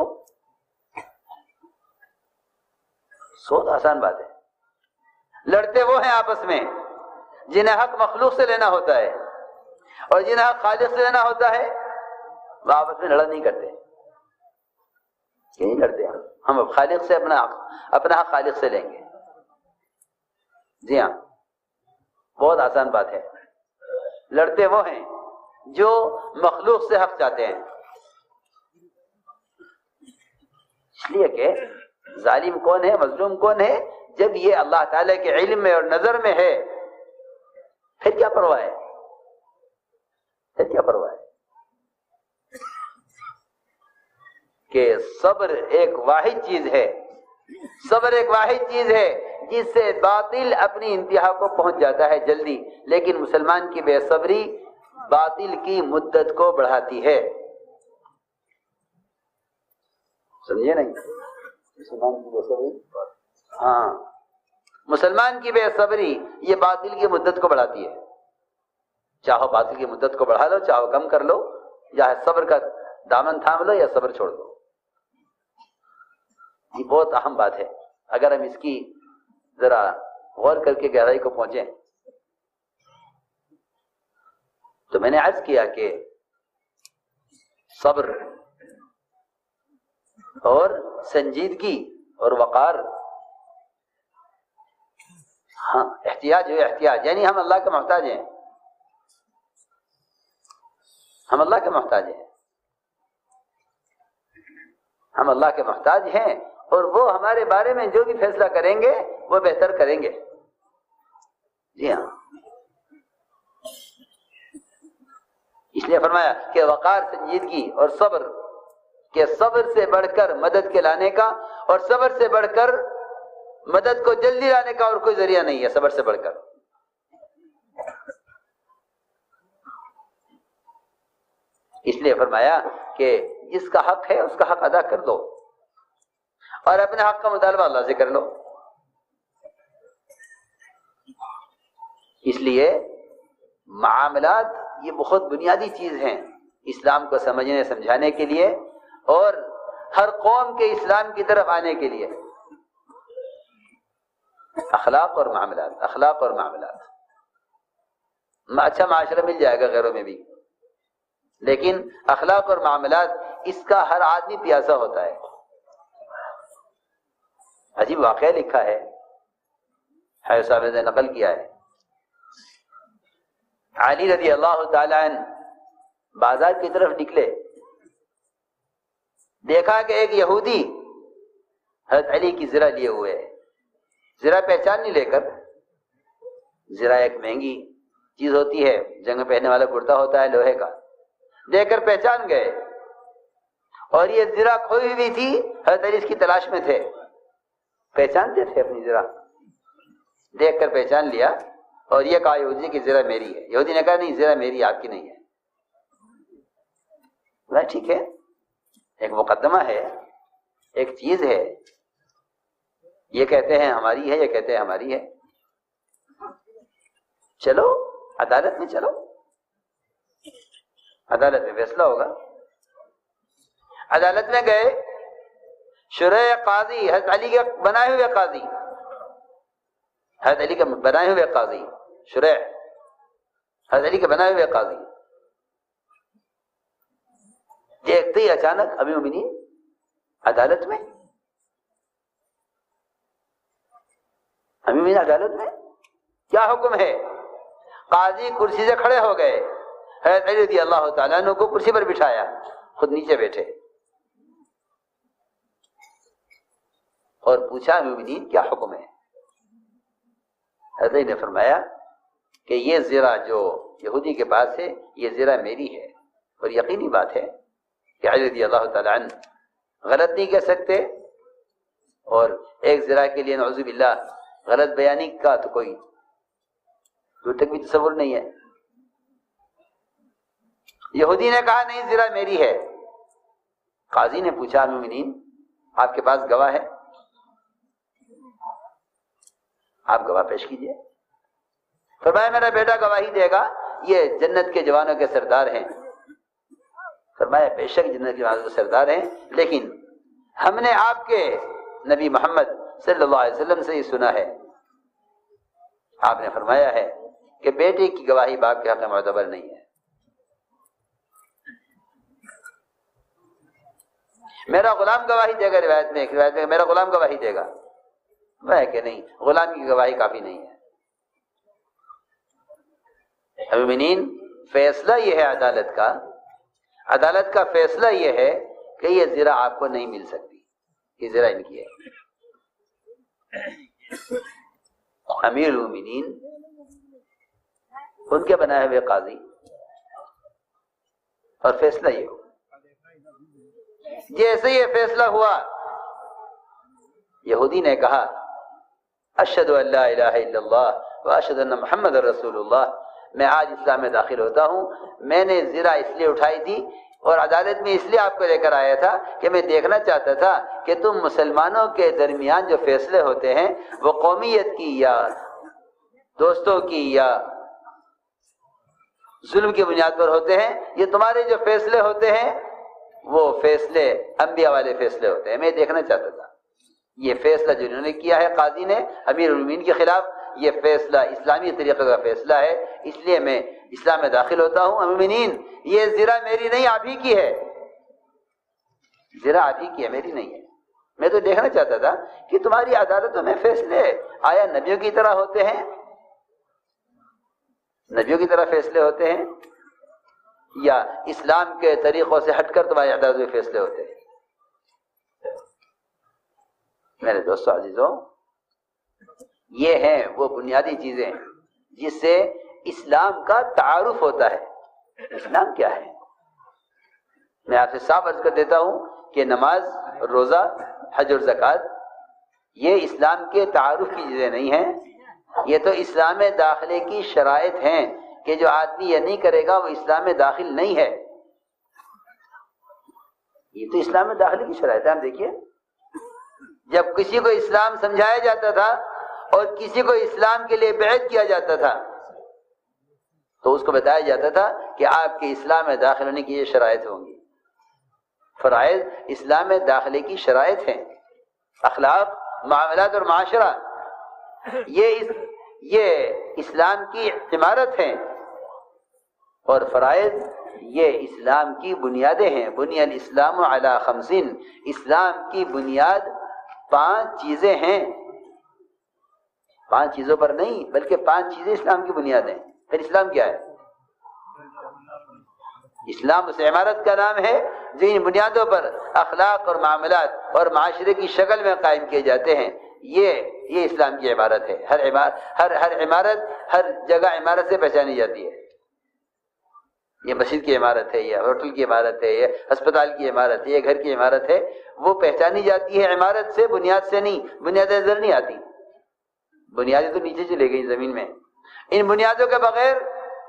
بہت آسان بات ہے. لڑتے وہ ہیں آپس میں جنہیں حق مخلوق سے لینا ہوتا ہے، اور جنہیں حق خالق سے لینا ہوتا ہے وہ آپس میں لڑا نہیں کرتے. نہیں لڑتے، ہم اب خالق سے اپنا حق خالق سے لیں گے. جی ہاں، بہت آسان بات ہے. لڑتے وہ ہیں جو مخلوق سے حق چاہتے ہیں. اس لیے کہ ظالم کون ہے، مظلوم کون ہے؟ جب یہ اللہ تعالیٰ کے علم میں اور نظر میں ہے پھر کیا پرواہ ہے؟ پھر کیا پرواہ ہے؟ کہ صبر ایک واحد چیز ہے، صبر ایک واحد چیز ہے جس سے باطل اپنی انتہا کو پہنچ جاتا ہے جلدی، لیکن مسلمان کی بے صبری باطل کی مدت کو بڑھاتی ہے. سمجھے نہیں؟ مسلمان کی بے صبری، ہاں، مسلمان کی بے صبری یہ باطل کی مدت کو بڑھاتی ہے. چاہو باطل کی مدت کو بڑھا لو، چاہو کم کر لو، یا صبر کا دامن تھام لو یا صبر چھوڑ دو. یہ بہت اہم بات ہے. اگر ہم اس کی ذرا غور کر کے گہرائی کو پہنچیں تو میں نے عرض کیا کہ صبر اور سنجیدگی اور وقار ہاں احتیاج ہو احتیاج، یعنی ہم اللہ کے محتاج ہیں، ہم اللہ کے محتاج ہیں، ہم اللہ کے محتاج ہیں، اور وہ ہمارے بارے میں جو بھی فیصلہ کریں گے وہ بہتر کریں گے. جی ہاں، اس لیے فرمایا کہ وقار، سنجیدگی اور صبر، کہ صبر سے بڑھ کر مدد کے لانے کا اور صبر سے بڑھ کر مدد کو جلدی لانے کا اور کوئی ذریعہ نہیں ہے صبر سے بڑھ کر. اس لیے فرمایا کہ جس کا حق ہے اس کا حق ادا کر دو اور اپنے حق کا مطالبہ اللہ سے کر لو. اس لیے معاملات یہ بہت بنیادی چیز ہیں اسلام کو سمجھنے سمجھانے کے لیے اور ہر قوم کے اسلام کی طرف آنے کے لیے. اخلاق اور معاملات، اخلاق اور معاملات. اچھا معاشرہ مل جائے گا غیروں میں بھی، لیکن اخلاق اور معاملات اس کا ہر آدمی پیاسا ہوتا ہے. عجیب واقعہ لکھا ہے، حیض صاحب نے نقل کیا ہے. علی رضی اللہ تعالی عنہ بازار کی طرف نکلے، دیکھا کہ ایک یہودی حضرت علی کی زرہ لیے ہوئے ہے. زرہ پہچان نہیں لے کر، زرہ ایک مہنگی چیز ہوتی ہے، جنگ میں پہننے والا کرتا ہوتا ہے لوہے کا، دیکھ کر پہچان گئے. اور یہ زرہ کھوئی ہوئی تھی، حضرت علی اس کی تلاش میں تھے، پہچانتے تھے اپنی زرہ، دیکھ کر پہچان لیا اور یہ کہا یہودی کی زرہ میری ہے. یہودی نے کہا نہیں زرہ میری، آپ کی نہیں ہے. ٹھیک ہے، ایک مقدمہ ہے، ایک چیز ہے، یہ کہتے ہیں ہماری ہے، یہ کہتے ہیں ہماری ہے. چلو عدالت میں، چلو عدالت میں فیصلہ ہوگا. عدالت میں گئے، شرح قاضی، حضرت علی کے بنائے ہوئے قاضی، حضرت علی کے بنائے ہوئے قاضی، شرح حضرت علی کے بنائے ہوئے قاضی، دیکھتے ہی اچانک امیر المومنین عدالت میں، امیر المومنین عدالت میں کیا حکم ہے؟ قاضی کرسی سے کھڑے ہو گئے، حضرت علی رضی اللہ تعالیٰ عنہ کو کرسی پر بٹھایا، خود نیچے بیٹھے اور پوچھا امیر المومنین کیا حکم ہے؟ حضرت علی نے فرمایا کہ یہ زرہ جو یہودی کے پاس ہے یہ زرہ میری ہے، اور یقینی بات ہے کہ علی رضی اللہ تعالیٰ عنہ غلط نہیں کہہ سکتے، اور ایک زرہ کے لیے نعوذ باللہ غلط بیانی کا تو کوئی دور تک بھی تصور نہیں ہے. یہودی نے کہا نہیں زرہ میری ہے. قاضی نے پوچھا امیر المومنین آپ کے پاس گواہ ہے؟ آپ گواہ پیش کیجئے. فرمایا میرا بیٹا گواہی دے گا، یہ جنت کے جوانوں کے سردار ہیں. فرمایا بے شک جنت کے جوانوں کے سردار ہیں، لیکن ہم نے آپ کے نبی محمد صلی اللہ علیہ وسلم سے یہ سنا ہے، آپ نے فرمایا ہے کہ بیٹے کی گواہی باپ کے حق میں معتبر نہیں ہے. میرا غلام گواہی دے گا، روایت میں میرا غلام گواہی دے گا. میں کہ نہیں، غلام کی گواہی کافی نہیں ہے. مومنین فیصلہ یہ ہے عدالت کا فیصلہ یہ ہے کہ یہ زرہ آپ کو نہیں مل سکتی، یہ زرہ ان کی ہے. امیر المومنین ان کے بنائے ہوئے قاضی، اور فیصلہ یہ ہو. جیسے یہ فیصلہ ہوا، یہودی نے کہا اشہد ان لا الہ الا اللہ واشہد ان محمد رسول اللہ، میں آج اسلام میں داخل ہوتا ہوں. میں نے زرہ اس لیے اٹھائی تھی اور عدالت میں اس لیے آپ کو لے کر آیا تھا کہ میں دیکھنا چاہتا تھا کہ تم مسلمانوں کے درمیان جو فیصلے ہوتے ہیں وہ قومیت کی یا دوستوں کی یا ظلم کی بنیاد پر ہوتے ہیں، یہ تمہارے جو فیصلے ہوتے ہیں وہ فیصلے انبیاء والے فیصلے ہوتے ہیں. میں دیکھنا چاہتا تھا یہ فیصلہ جو انہوں نے کیا ہے قاضی نے امیر المومنین کے خلاف، یہ فیصلہ اسلامی طریقے کا فیصلہ ہے، اس لیے میں اسلام میں داخل ہوتا ہوں. امیر المومنین یہ زرہ میری نہیں، آپ ہی کی ہے، زرہ آپ ہی کی ہے، میری نہیں ہے. میں تو دیکھنا چاہتا تھا کہ تمہاری عدالتوں میں فیصلے آیا نبیوں کی طرح ہوتے ہیں؟ نبیوں کی طرح فیصلے ہوتے ہیں یا اسلام کے طریقوں سے ہٹ کر تمہارے اعداد میں فیصلے ہوتے ہیں؟ میرے دوستو عزیزوں، یہ ہیں وہ بنیادی چیزیں جس سے اسلام کا تعارف ہوتا ہے۔ اسلام کیا ہے؟ میں آپ سے صاف عرض کر دیتا ہوں کہ نماز، روزہ، حج اور زکوٰۃ یہ اسلام کے تعارف کی چیزیں نہیں ہیں، یہ تو اسلام داخلے کی شرائط ہیں کہ جو آدمی یہ نہیں کرے گا وہ اسلام میں داخل نہیں ہے۔ یہ تو اسلام میں داخلے کی شرائط ہے۔ ہم دیکھیے، جب کسی کو اسلام سمجھایا جاتا تھا اور کسی کو اسلام کے لیے بیعت کیا جاتا تھا تو اس کو بتایا جاتا تھا کہ آپ کے اسلام میں داخل ہونے کی یہ شرائط ہوں گی۔ فرائض اسلام میں داخلے کی شرائط ہیں۔ اخلاق، معاملات اور معاشرہ یہ اسلام کی عمارت ہیں، اور فرائض یہ اسلام کی بنیادیں ہیں۔ بنی الاسلام علی خمسین، اسلام کی بنیاد 5 چیزیں ہیں۔ 5 چیزوں پر نہیں بلکہ 5 چیزیں اسلام کی بنیاد ہیں۔ پھر اسلام کیا ہے؟ اسلام اس عمارت کا نام ہے جو ان بنیادوں پر اخلاق اور معاملات اور معاشرے کی شکل میں قائم کیے جاتے ہیں۔ یہ اسلام کی عمارت ہے۔ ہر عمارت ہر جگہ عمارت سے پہچانی جاتی ہے۔ یہ مسجد کی عمارت ہے، یہ ہوٹل کی عمارت ہے، یہ ہسپتال کی عمارت ہے، یہ گھر کی عمارت ہے، وہ پہچانی جاتی ہے عمارت سے، بنیاد سے نہیں۔ بنیادیں نظر نہیں آتی، بنیادیں تو نیچے چلے گئی زمین میں۔ ان بنیادوں کے بغیر،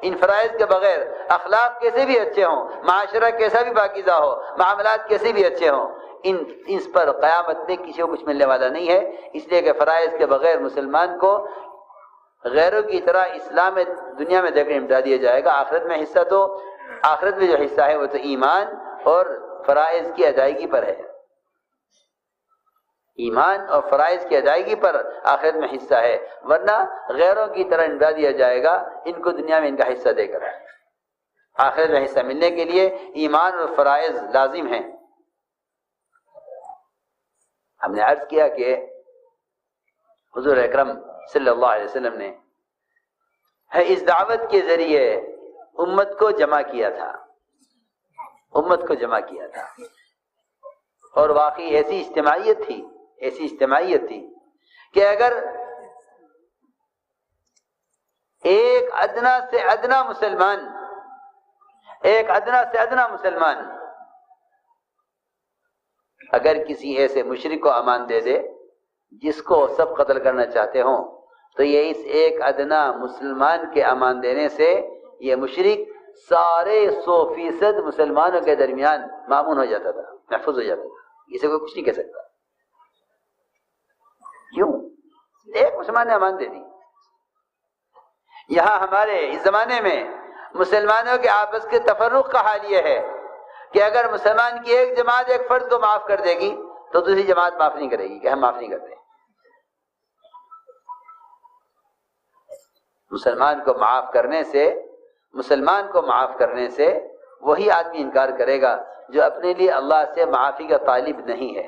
ان فرائض کے بغیر اخلاق کیسے بھی اچھے ہوں، معاشرہ کیسا بھی پاکیزہ ہو، معاملات کیسے بھی اچھے ہوں، اس پر قیامت میں کسی کو کچھ ملنے والا نہیں ہے۔ اس لیے کہ فرائض کے بغیر مسلمان کو غیروں کی طرح اسلام میں دنیا میں دیکھ کر نمٹا دیا جائے گا۔ آخرت میں جو حصہ ہے وہ تو ایمان اور فرائض کی ادائیگی پر ہے۔ ایمان اور فرائض کی ادائیگی پر آخرت میں حصہ ہے، ورنہ غیروں کی طرح نمٹا دیا جائے گا ان کو دنیا میں ان کا حصہ دے کر۔ آخرت میں حصہ ملنے کے لیے ایمان اور فرائض لازم ہیں۔ ہم نے عرض کیا کہ حضور اکرم صلی اللہ علیہ وسلم نے اس دعوت کے ذریعے امت کو جمع کیا تھا، اور واقعی ایسی اجتماعیت تھی کہ اگر ایک ادنا سے ادنا مسلمان اگر کسی ایسے مشرک کو امان دے دے جس کو سب قتل کرنا چاہتے ہوں، تو یہ اس ایک ادنا مسلمان کے امان دینے سے یہ مشرک سارے 100% مسلمانوں کے درمیان مامون ہو جاتا تھا، محفوظ ہو جاتا تھا۔ اسے کوئی کچھ نہیں کہہ سکتا۔ کیوں؟ ایک مسلمان نے امان دے دی۔ یہاں ہمارے اس زمانے میں مسلمانوں کے آپس کے تفرق کا حال یہ ہے کہ اگر مسلمان کی ایک جماعت ایک فرد کو معاف کر دے گی تو دوسری جماعت معاف نہیں کرے گی کہ ہم معاف نہیں کرتے۔ مسلمان کو معاف کرنے سے وہی آدمی انکار کرے گا جو اپنے لیے اللہ سے معافی کا طالب نہیں ہے۔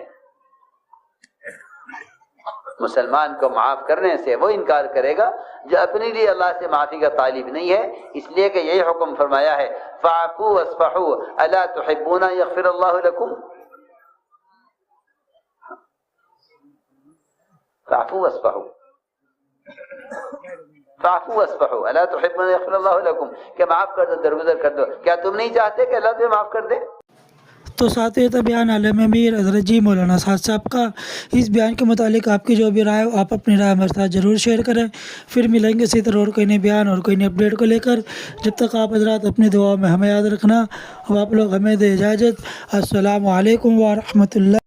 مسلمان کو معاف کرنے سے وہ انکار کرے گا جو اپنے لیے اللہ سے معافی کا طالب نہیں ہے۔ اس لیے کہ یہی حکم فرمایا ہے فاعفوا واصفحوا الا تحبون ان یغفر اللہ لکم۔ فاعفوا واصفحوا الا تحبون ان یغفر اللہ لکم، کہ معاف کر دو، درگزر کر دو۔ کیا تم نہیں چاہتے کہ اللہ تمہیں معاف کر دے؟ تو ساتھ تھا بیان عالم امیر حضرت جی مولانا سعد صاحب کا۔ اس بیان کے متعلق آپ کی جو بھی رائے ہو آپ اپنی رائے ہمارے ساتھ ضرور شیئر کریں۔ پھر ملیں گے اسی طرح اور کوئی نئے بیان اور کوئی نئی اپڈیٹ کو لے کر۔ جب تک آپ حضرات اپنی دعاؤں میں ہمیں یاد رکھنا، اب آپ لوگ ہمیں دے اجازت۔ السلام علیکم ورحمۃ اللہ۔